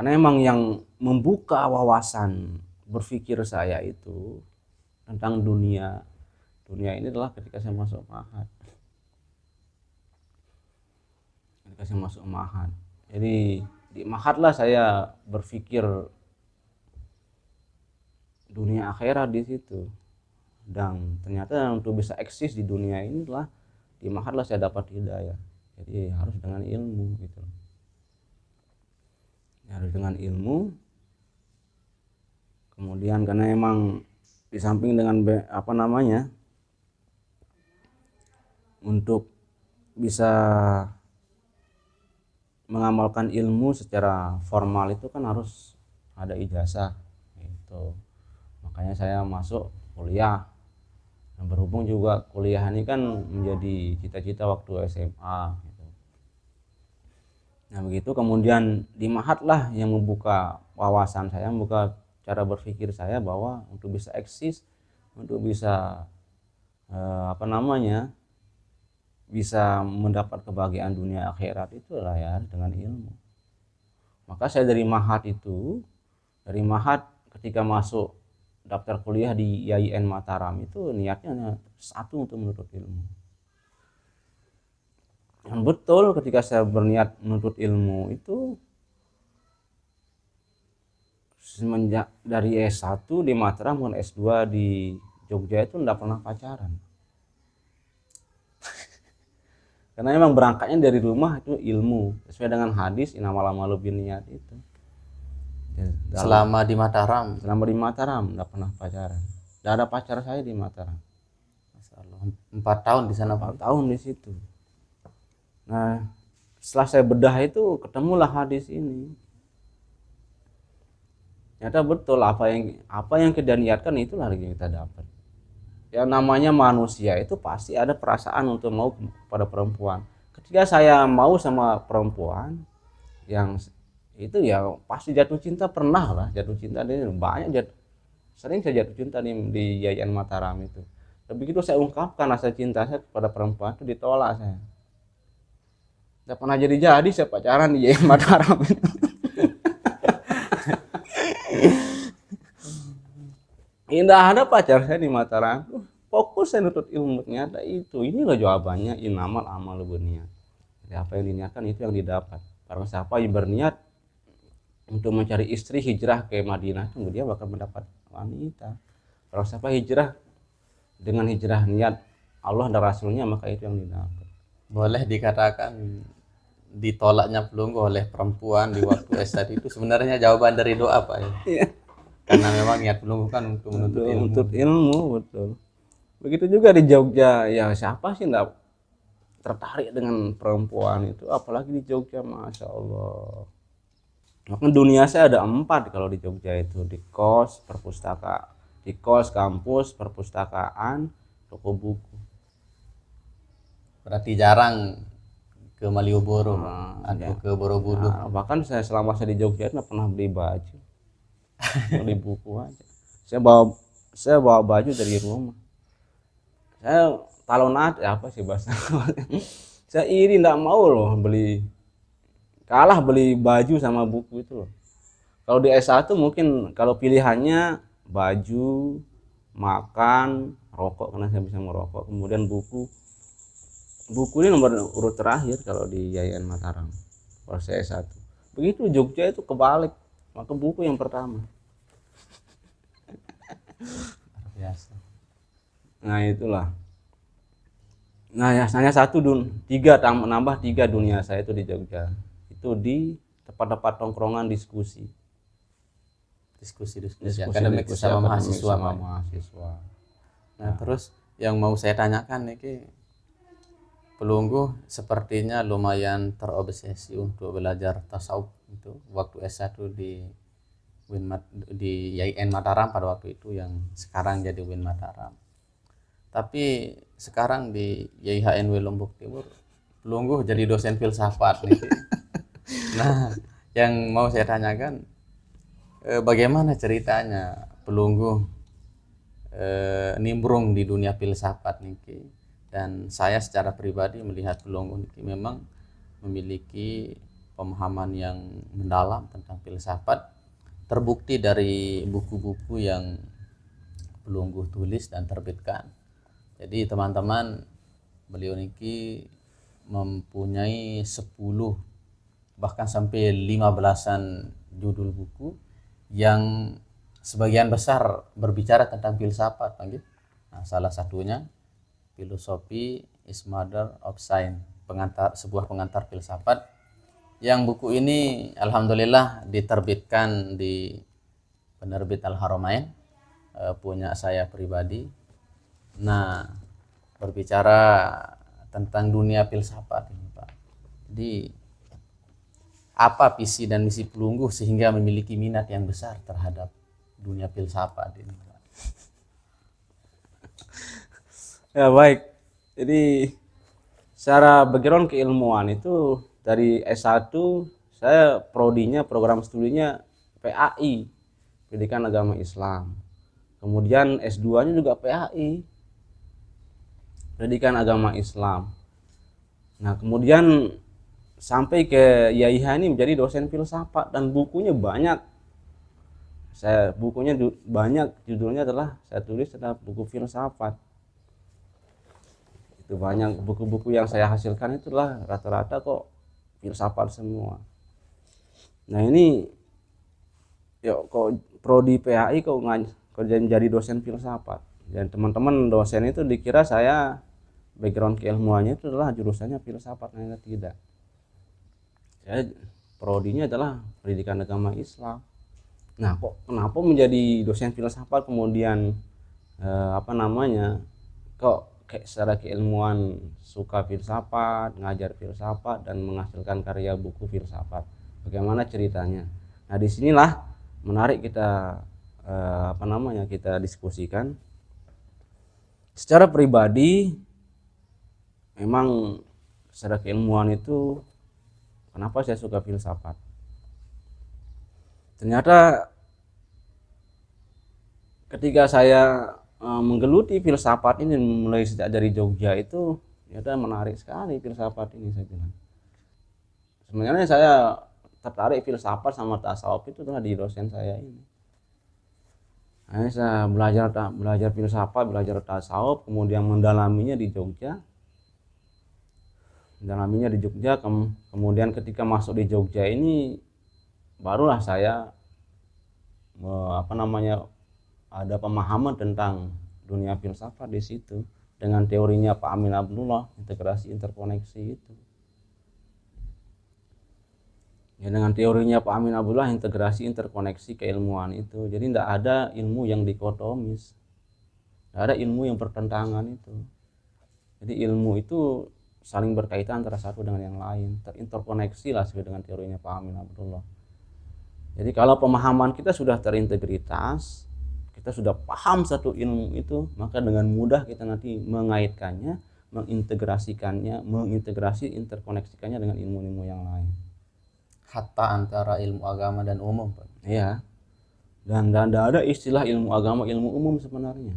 Karena emang yang membuka wawasan berpikir saya itu tentang dunia ini adalah ketika saya masuk Ma'had. Jadi di Ma'had lah saya berpikir dunia akhirat di situ. Dan ternyata untuk bisa eksis di dunia ini adalah di Ma'had lah saya dapat hidayah. Jadi harus dengan ilmu gitu. Harus dengan ilmu. Kemudian karena emang di samping dengan untuk bisa mengamalkan ilmu secara formal itu kan harus ada ijazah gitu. Makanya saya masuk kuliah. Dan berhubung juga kuliah ini kan menjadi cita-cita waktu SMA gitu. Nah begitu kemudian di Ma'had lah yang membuka wawasan saya, membuka cara berpikir saya bahwa untuk bisa eksis, untuk bisa bisa mendapat kebahagiaan dunia akhirat itulah ya dengan ilmu. Maka saya dari Ma'had ketika masuk daftar kuliah di IAIN Mataram itu niatnya hanya satu, untuk menuntut ilmu. Dan betul ketika saya berniat menuntut ilmu itu semenjak dari S1 di Mataram dan S2 di Jogja itu tidak pernah pacaran. Karena memang berangkatnya dari rumah itu ilmu, sesuai dengan hadis innamal a'malu binniyat itu. Selama di Mataram tidak pernah pacaran. Tidak ada pacar saya di Mataram. Masyaallah. 4 tahun di sana, 4 tahun di situ. Nah, setelah saya bedah itu ketemulah hadis ini. Ternyata betul apa yang kita niatkan itulah yang kita dapat. Ya namanya manusia itu pasti ada perasaan untuk mau kepada perempuan. Ketika saya mau sama perempuan yang itu ya pasti jatuh cinta, pernah lah jatuh cinta, ini banyak sering saya jatuh cinta di IAIN Mataram itu. Dan begitu saya ungkapkan rasa cinta saya kepada perempuan itu ditolak saya. Tidak pernah jadi saya pacaran di IAIN Mataram itu. Tidak ada pacar saya di Mataram. Fokus saya nutut ilmu, ternyata itu. Ini loh jawabannya, innamal a'malu binniyat. Jadi apa yang diniatkan itu yang didapat. Barang siapa yang berniat untuk mencari istri hijrah ke Madinah, itu dia bakal mendapat wanita. Barang siapa hijrah dengan hijrah niat Allah dan Rasulnya, maka itu yang didapat. Boleh dikatakan ditolaknya pelunggu oleh perempuan di waktu S1 itu sebenarnya jawaban dari doa, Pak ya? Iya. Karena memang niat pelunggu kan untuk menuntut ilmu, betul. Begitu juga di Jogja, ya siapa sih enggak tertarik dengan perempuan itu, apalagi di Jogja, Masya Allah. Maka dunia saya ada 4 kalau di Jogja itu, di kos, kampus, perpustakaan, toko buku. Berarti jarang ke Malioboro atau ya. ke Borobudur. Nah, bahkan saya selama saya di Jogja nggak pernah beli baju, beli buku aja. Saya bawa baju dari rumah. Saya talonat apa sih bahasa? Saya iri, nggak mau loh kalah beli baju sama buku itu loh. Kalau di S1 mungkin kalau pilihannya baju, makan, rokok karena saya bisa merokok, kemudian buku ini nomor urut terakhir kalau di IAIN Mataram kalau saya S1. Begitu Jogja itu kebalik, maka buku yang pertama. Biasa. Nah itulah. Nah ya hanya nambah 3 dunia saya itu di Jogja. Itu di tempat-tempat tongkrongan diskusi akademik sama mahasiswa. Nah, terus yang mau saya tanyakan nih, pelunggu sepertinya lumayan terobsesi untuk belajar tasawuf itu waktu S1 di IAIN Mataram pada waktu itu, yang sekarang jadi UIN Mataram. Tapi sekarang di YIHNW Lombok Timur pelunggu jadi dosen filsafat nih. Nah, yang mau saya tanyakan, bagaimana ceritanya pelunggu nimbrung di dunia filsafat nih? Dan saya secara pribadi melihat pelunggu ini memang memiliki pemahaman yang mendalam tentang filsafat terbukti dari buku-buku yang Pelungguh tulis dan terbitkan. Jadi teman-teman, beliau niki mempunyai 10 bahkan sampai 15-an judul buku yang sebagian besar berbicara tentang filsafat. Nah, salah satunya Philosophy is Mother of Science, sebuah pengantar filsafat, yang buku ini alhamdulillah diterbitkan di penerbit Al-Haramain, punya saya pribadi. Nah, berbicara tentang dunia filsafat ini, Pak. Jadi apa visi dan misi Pelungguh sehingga memiliki minat yang besar terhadap dunia filsafat ini, Pak? Ya baik. Jadi secara background keilmuan itu dari S1 saya prodinya, program studinya PAI, Pendidikan Agama Islam. Kemudian S2-nya juga PAI, Pendidikan Agama Islam. Nah, kemudian sampai ke YAIH ini menjadi dosen filsafat dan bukunya banyak. Bukunya banyak, judulnya saya tulis adalah buku filsafat. Itu banyak buku-buku yang saya hasilkan itulah rata-rata kok filsafat semua. Nah, ini kok prodi PAI kok jadi dosen filsafat. Dan teman-teman dosen itu dikira saya background keilmuannya itu adalah jurusannya filsafat, ternyata tidak. Saya prodinya adalah Pendidikan Agama Islam. Nah, kok kenapa menjadi dosen filsafat kemudian kok secara keilmuan suka filsafat, ngajar filsafat dan menghasilkan karya buku filsafat. Bagaimana ceritanya? Nah, disinilah menarik kita kita diskusikan. Secara pribadi memang secara keilmuan itu kenapa saya suka filsafat? Ternyata ketika saya menggeluti filsafat ini mulai sejak dari Jogja itu, ternyata menarik sekali filsafat ini, saya bilang. Sebenarnya saya tertarik filsafat sama tasawuf itu adalah di dosen saya ini. Nah, saya belajar filsafat, belajar tasawuf, kemudian mendalaminya di Jogja. Kemudian ketika masuk di Jogja ini barulah saya ada pemahaman tentang dunia filsafat di situ dengan teorinya Pak Amin Abdullah, integrasi interkoneksi itu. Ya, dengan teorinya Pak Amin Abdullah, integrasi interkoneksi keilmuan itu. Jadi tidak ada ilmu yang dikotomis, tidak ada ilmu yang bertentangan itu. Jadi ilmu itu saling berkaitan antara satu dengan yang lain, terinterkoneksi lah sesuai dengan teorinya Pak Amin Abdullah. Jadi kalau pemahaman kita sudah terintegritas, kita sudah paham satu ilmu itu, maka dengan mudah kita nanti mengaitkannya, mengintegrasi, interkoneksikannya dengan ilmu-ilmu yang lain. Hatta antara ilmu agama dan umum, Pak. Iya. Dan tidak ada istilah ilmu agama, ilmu umum sebenarnya.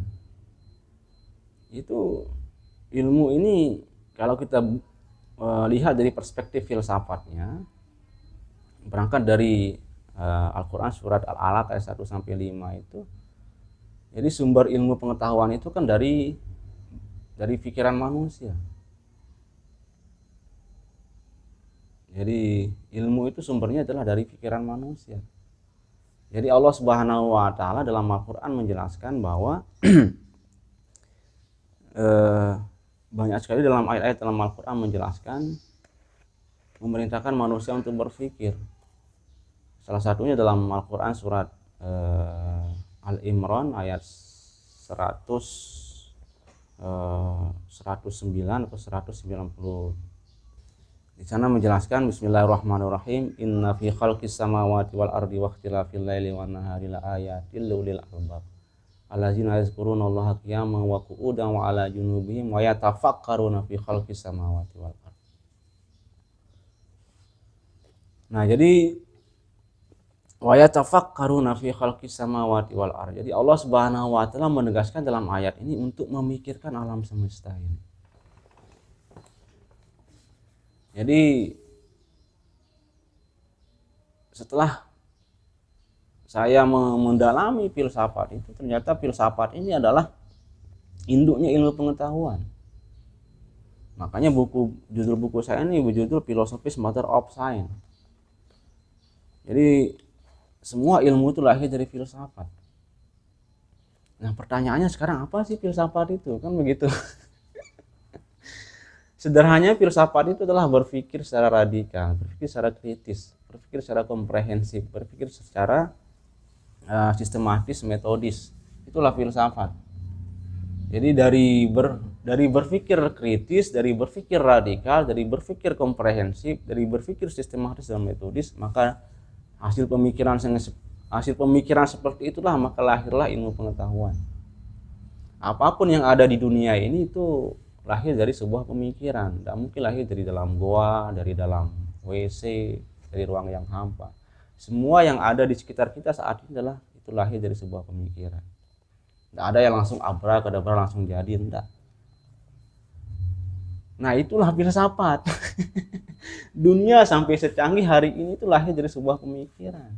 Itu ilmu ini kalau kita lihat dari perspektif filsafatnya, berangkat dari Al-Quran surat Al-Alaq ayat 1-5 itu. Jadi sumber ilmu pengetahuan itu kan dari pikiran manusia. Jadi ilmu itu sumbernya adalah dari pikiran manusia. Jadi Allah Subhanahu wa taala dalam Al-Qur'an menjelaskan bahwa banyak sekali dalam ayat-ayat dalam Al-Qur'an menjelaskan memerintahkan manusia untuk berpikir. Salah satunya dalam Al-Qur'an surat Al-Imran ayat 109 atau 190. Di sana menjelaskan bismillahirrahmanirrahim, inna fi khalqis samawati wal ardi wa ikhtilafil laili wan nahari la ayatil lil albab allazina yazkurunallaha qiyaman wa qu'udan wa ala junubihim wa yatafakkaruna fi khalqis samawati wal ardi. Nah, jadi wa yatafakkaruna fi khalqis samawati wal ardi. Jadi Allah Subhanahu wa taala menegaskan dalam ayat ini untuk memikirkan alam semesta ini. Jadi setelah saya mendalami filsafat itu, ternyata filsafat ini adalah induknya ilmu pengetahuan. Makanya judul buku saya ini berjudul Philosophy is Mother of Science. Jadi semua ilmu itu lahir dari filsafat. Nah pertanyaannya sekarang, apa sih filsafat itu? Kan begitu. Sederhananya filsafat itu adalah berpikir secara radikal, berpikir secara kritis, berpikir secara komprehensif, berpikir secara sistematis, metodis. Itulah filsafat. Jadi dari berpikir kritis, dari berpikir radikal, dari berpikir komprehensif, dari berpikir sistematis dan metodis, maka hasil pemikiran seperti itulah maka lahirlah ilmu pengetahuan. Apapun yang ada di dunia ini itu lahir dari sebuah pemikiran. Tidak mungkin lahir dari dalam goa, dari dalam WC, dari ruang yang hampa. Semua yang ada di sekitar kita saat ini adalah itu lahir dari sebuah pemikiran. Tidak ada yang langsung abrakadabra langsung jadi, enggak. Nah itulah filsafat. Dunia sampai secanggih hari ini itu lahir dari sebuah pemikiran.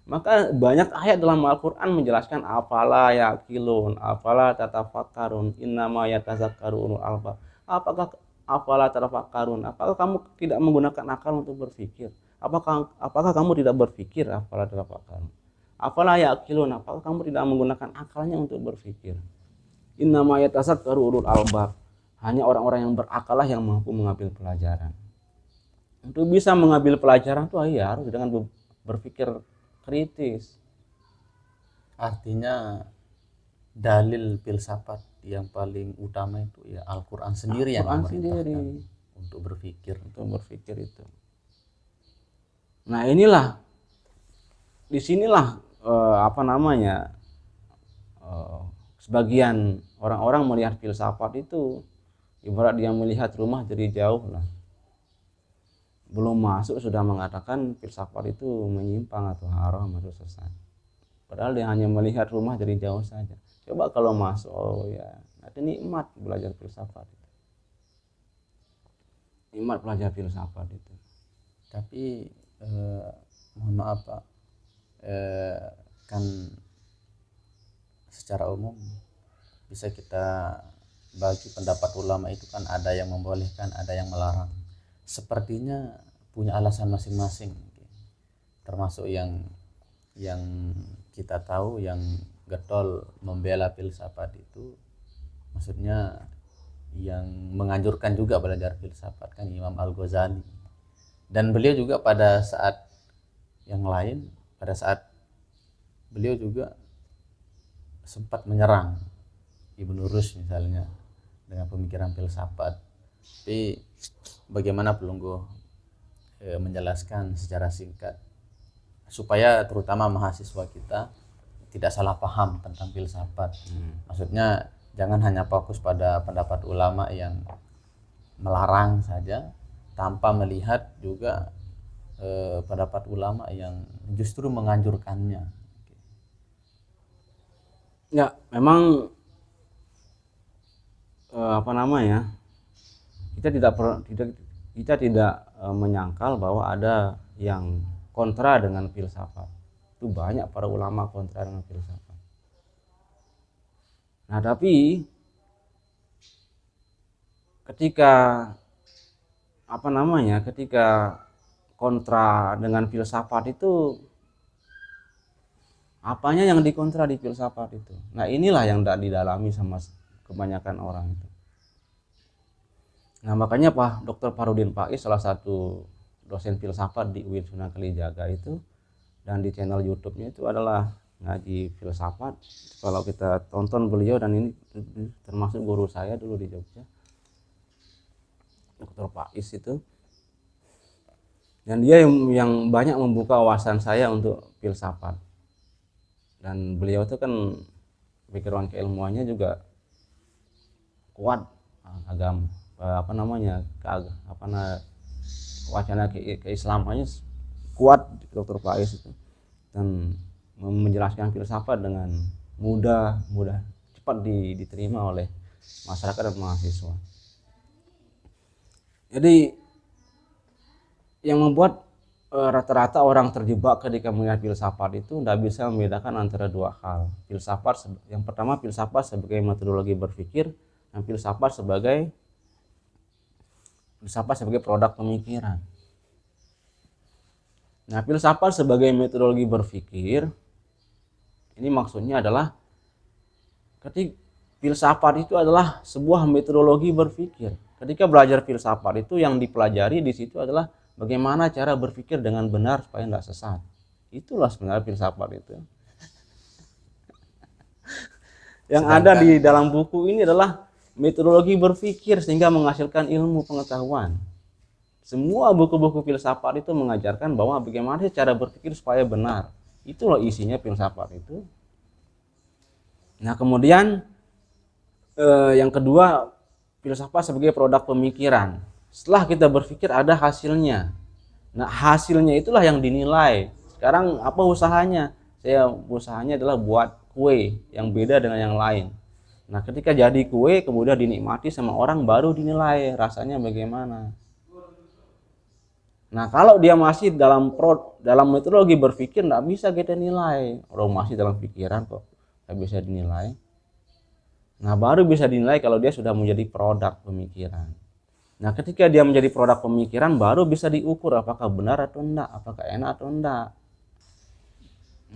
Maka banyak ayat dalam Al-Quran menjelaskan afala yaqilun, afala tatafakkarun, innama yatazakkaru ulul albab. Afala tatafakkarun? Apakah kamu tidak menggunakan akal untuk berpikir? Apakah kamu tidak berpikir? Afala tatafakkarun. Afala yaqilun? Apakah kamu tidak menggunakan akalnya untuk berpikir? Innama yatazakkaru ulul albab. Hanya orang-orang yang berakal lah yang mampu mengambil pelajaran. Untuk bisa mengambil pelajaran itu ya harus dengan berpikir kritis. Artinya dalil filsafat yang paling utama itu ya Al-Quran sendiri yang memerintahkan untuk berpikir. Itu. Nah inilah, disinilah sebagian orang-orang melihat filsafat itu ibarat dia melihat rumah dari jauh lah. Belum masuk sudah mengatakan filsafat itu menyimpang atau haram atau sesat. Padahal dia hanya melihat rumah dari jauh saja. Coba kalau masuk, oh ya, nanti nikmat belajar filsafat itu. Nikmat belajar filsafat itu. Tapi mohon maaf Pak, kan secara umum bisa kita bagi pendapat ulama itu kan ada yang membolehkan, ada yang melarang. Sepertinya punya alasan masing-masing, termasuk yang kita tahu yang getol membela filsafat itu, maksudnya yang menganjurkan juga belajar filsafat kan Imam Al-Ghazali, dan beliau juga pada saat yang lain, pada saat beliau juga sempat menyerang Ibnu Rushd misalnya dengan pemikiran filsafat. Tapi bagaimana Pelunggu menjelaskan secara singkat supaya terutama mahasiswa kita tidak salah paham tentang filsafat. Maksudnya jangan hanya fokus pada pendapat ulama yang melarang saja tanpa melihat juga pendapat ulama yang justru menganjurkannya. Ya, memang kita tidak menyangkal bahwa ada yang kontra dengan filsafat. Itu banyak para ulama kontra dengan filsafat. Nah, tapi ketika kontra dengan filsafat itu, apanya yang dikontra di filsafat itu? Nah, inilah yang tidak didalami sama kebanyakan orang itu. Nah, makanya Pak Dr. Farudin Faiz, salah satu dosen filsafat di UIN Sunan Kalijaga itu, dan di channel YouTube-nya itu adalah ngaji filsafat. Kalau kita tonton beliau, dan ini termasuk guru saya dulu di Jogja, Dr. Faiz itu, dan dia yang banyak membuka wawasan saya untuk filsafat. Dan beliau itu kan pikiran keilmuannya juga kuat, wacana keislamannya kuat, Dr. Faiz itu, dan menjelaskan filsafat dengan mudah cepat diterima oleh masyarakat dan mahasiswa. Jadi yang membuat rata-rata orang terjebak ketika melihat filsafat itu tidak bisa membedakan antara dua hal. Yang pertama filsafat sebagai metodologi berpikir, dan filsafat sebagai produk pemikiran. Nah, filsafat sebagai metodologi berpikir ini maksudnya adalah ketika filsafat itu adalah sebuah metodologi berpikir. Ketika belajar filsafat itu yang dipelajari di situ adalah bagaimana cara berpikir dengan benar supaya tidak sesat. Itulah sebenarnya filsafat itu. Yang ada di dalam buku ini adalah metodologi berpikir sehingga menghasilkan ilmu pengetahuan. Semua buku-buku filsafat itu mengajarkan bahwa bagaimana cara berpikir supaya benar. Itulah isinya filsafat itu. Nah, kemudian yang kedua, filsafat sebagai produk pemikiran. Setelah kita berpikir ada hasilnya. Nah, hasilnya itulah yang dinilai. Sekarang apa usahanya? Usahanya adalah buat kue yang beda dengan yang lain. Nah, ketika jadi kue kemudian dinikmati sama orang baru dinilai rasanya bagaimana. Nah, kalau dia masih dalam metodologi berpikir tidak bisa kita nilai. Orang masih dalam pikiran kok tidak bisa dinilai. Nah, baru bisa dinilai kalau dia sudah menjadi produk pemikiran. Nah, ketika dia menjadi produk pemikiran baru bisa diukur apakah benar atau enggak, apakah enak atau enggak.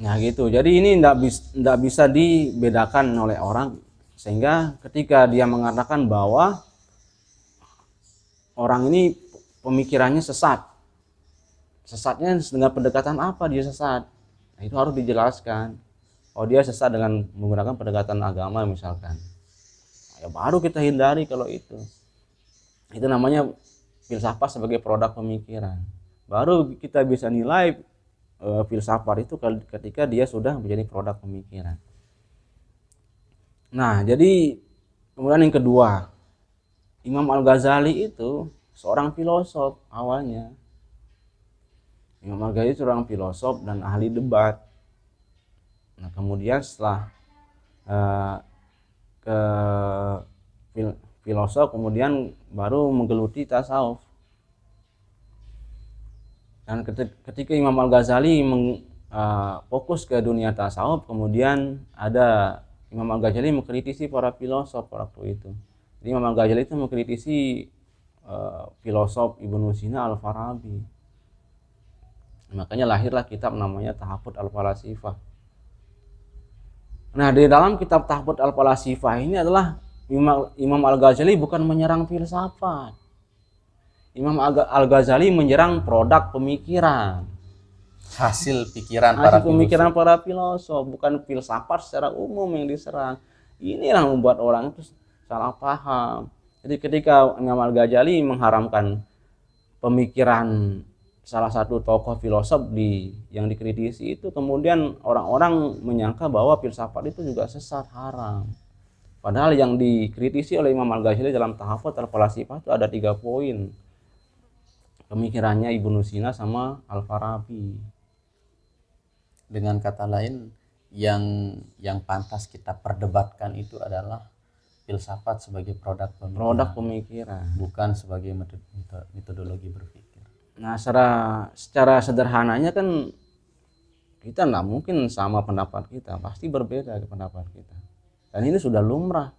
Nah, gitu. Jadi ini enggak bisa dibedakan oleh orang, sehingga ketika dia mengatakan bahwa orang ini pemikirannya sesat. Sesatnya dengan pendekatan apa dia sesat? Nah, itu harus dijelaskan. Oh, dia sesat dengan menggunakan pendekatan agama misalkan. Ya baru kita hindari kalau itu. Itu namanya filsafat sebagai produk pemikiran. Baru kita bisa nilai filsafat itu ketika dia sudah menjadi produk pemikiran. Nah, jadi kemudian yang kedua, Imam Al-Ghazali itu seorang filosof awalnya. Imam Al-Ghazali seorang filosof dan ahli debat. Nah, kemudian setelah ke filosof kemudian baru menggeluti tasawuf. Dan ketika Imam Al-Ghazali fokus ke dunia tasawuf, kemudian ada Imam Al-Ghazali mengkritisi para filosof waktu itu. Jadi Imam Al-Ghazali itu mengkritisi filosof Ibnu Sina, Al-Farabi. Makanya lahirlah kitab namanya Tahafut Al-Falasifah. Nah, di dalam kitab Tahafut Al-Falasifah ini adalah Imam Al-Ghazali bukan menyerang filsafat. Imam Al-Ghazali menyerang produk pemikiran. Hasil pikiran para filosof, bukan filsafat secara umum yang diserang. Inilah membuat orang itu salah paham. Jadi ketika Imam Al-Ghazali mengharamkan pemikiran salah satu tokoh filosof yang dikritisi itu, kemudian orang-orang menyangka bahwa filsafat itu juga sesat, haram. Padahal yang dikritisi oleh Imam Al-Ghazali dalam Tahafut Al-Falasifah itu ada 3 poin. Pemikirannya Ibnu Sina sama Al-Farabi. Dengan kata lain, yang pantas kita perdebatkan itu adalah filsafat sebagai produk pemikiran, bukan sebagai metodologi berpikir. Nah, secara sederhananya kan kita nggak mungkin sama pendapat kita, pasti berbeda pendapat kita. Dan ini sudah lumrah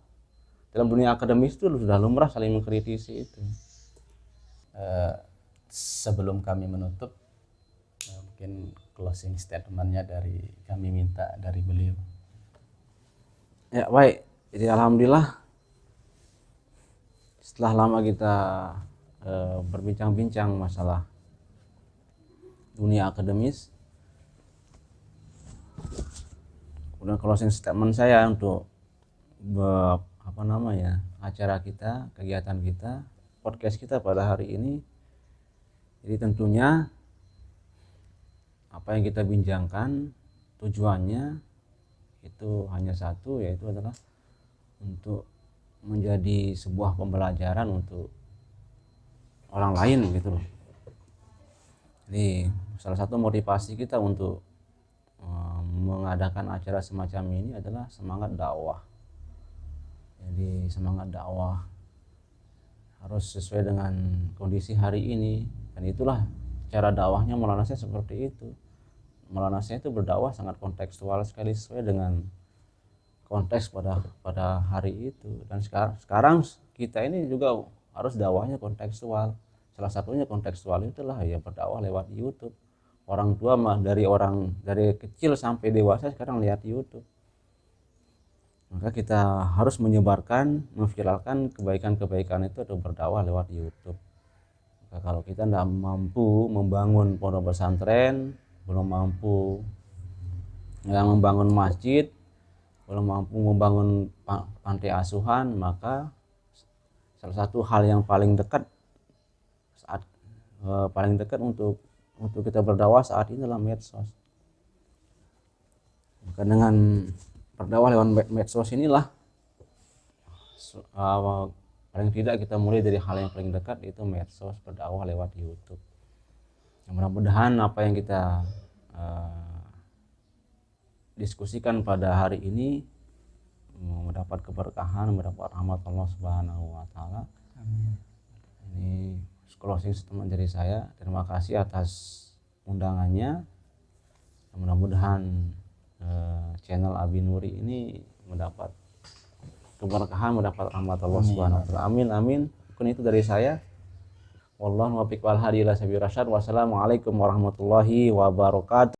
dalam dunia akademis, itu sudah lumrah saling mengkritisi itu. Sebelum kami menutup, mungkin closing statementnya dari kami minta dari beliau. Ya baik, jadi alhamdulillah setelah lama kita berbincang-bincang masalah dunia akademis, kemudian closing statement saya untuk acara kita, kegiatan kita, podcast kita pada hari ini. Jadi tentunya apa yang kita bincangkan tujuannya itu hanya satu, yaitu adalah untuk menjadi sebuah pembelajaran untuk orang lain gitu loh. Jadi salah satu motivasi kita untuk mengadakan acara semacam ini adalah semangat dakwah. Jadi semangat dakwah harus sesuai dengan kondisi hari ini, dan itulah cara dakwahnya Maulana Syekh seperti itu. Maulana Syekh itu berdakwah sangat kontekstual sekali sesuai dengan konteks pada hari itu. Dan sekarang kita ini juga harus dakwahnya kontekstual. Salah satunya kontekstual itulah ya berdakwah lewat YouTube. Orang tua mah dari kecil sampai dewasa sekarang lihat YouTube. Maka kita harus menyebarkan, memviralkan kebaikan-kebaikan itu atau berdakwah lewat YouTube. Maka kalau kita tidak mampu membangun pondok pesantren, belum mampu membangun masjid, belum mampu membangun panti asuhan, maka salah satu hal yang paling dekat untuk kita berdakwah saat ini adalah medsos. Maka dengan berdakwah lewat medsos inilah paling tidak kita mulai dari hal yang paling dekat, yaitu medsos, berdakwah lewat YouTube. Mudah-mudahan apa yang kita diskusikan pada hari ini mendapat keberkahan, mendapat rahmat Allah Subhanahu wa taala. Ini closing statement dari saya. Terima kasih atas undangannya. Mudah-mudahan channel Abi Nuri ini mendapat keberkahan, mendapat rahmat Allah Subhanahu wa taala. Amin amin. Mungkin itu dari saya. Wallahu muwaffiq wal hadi ila sabil rasyad. Wassalamualaikum warahmatullahi wabarakatuh.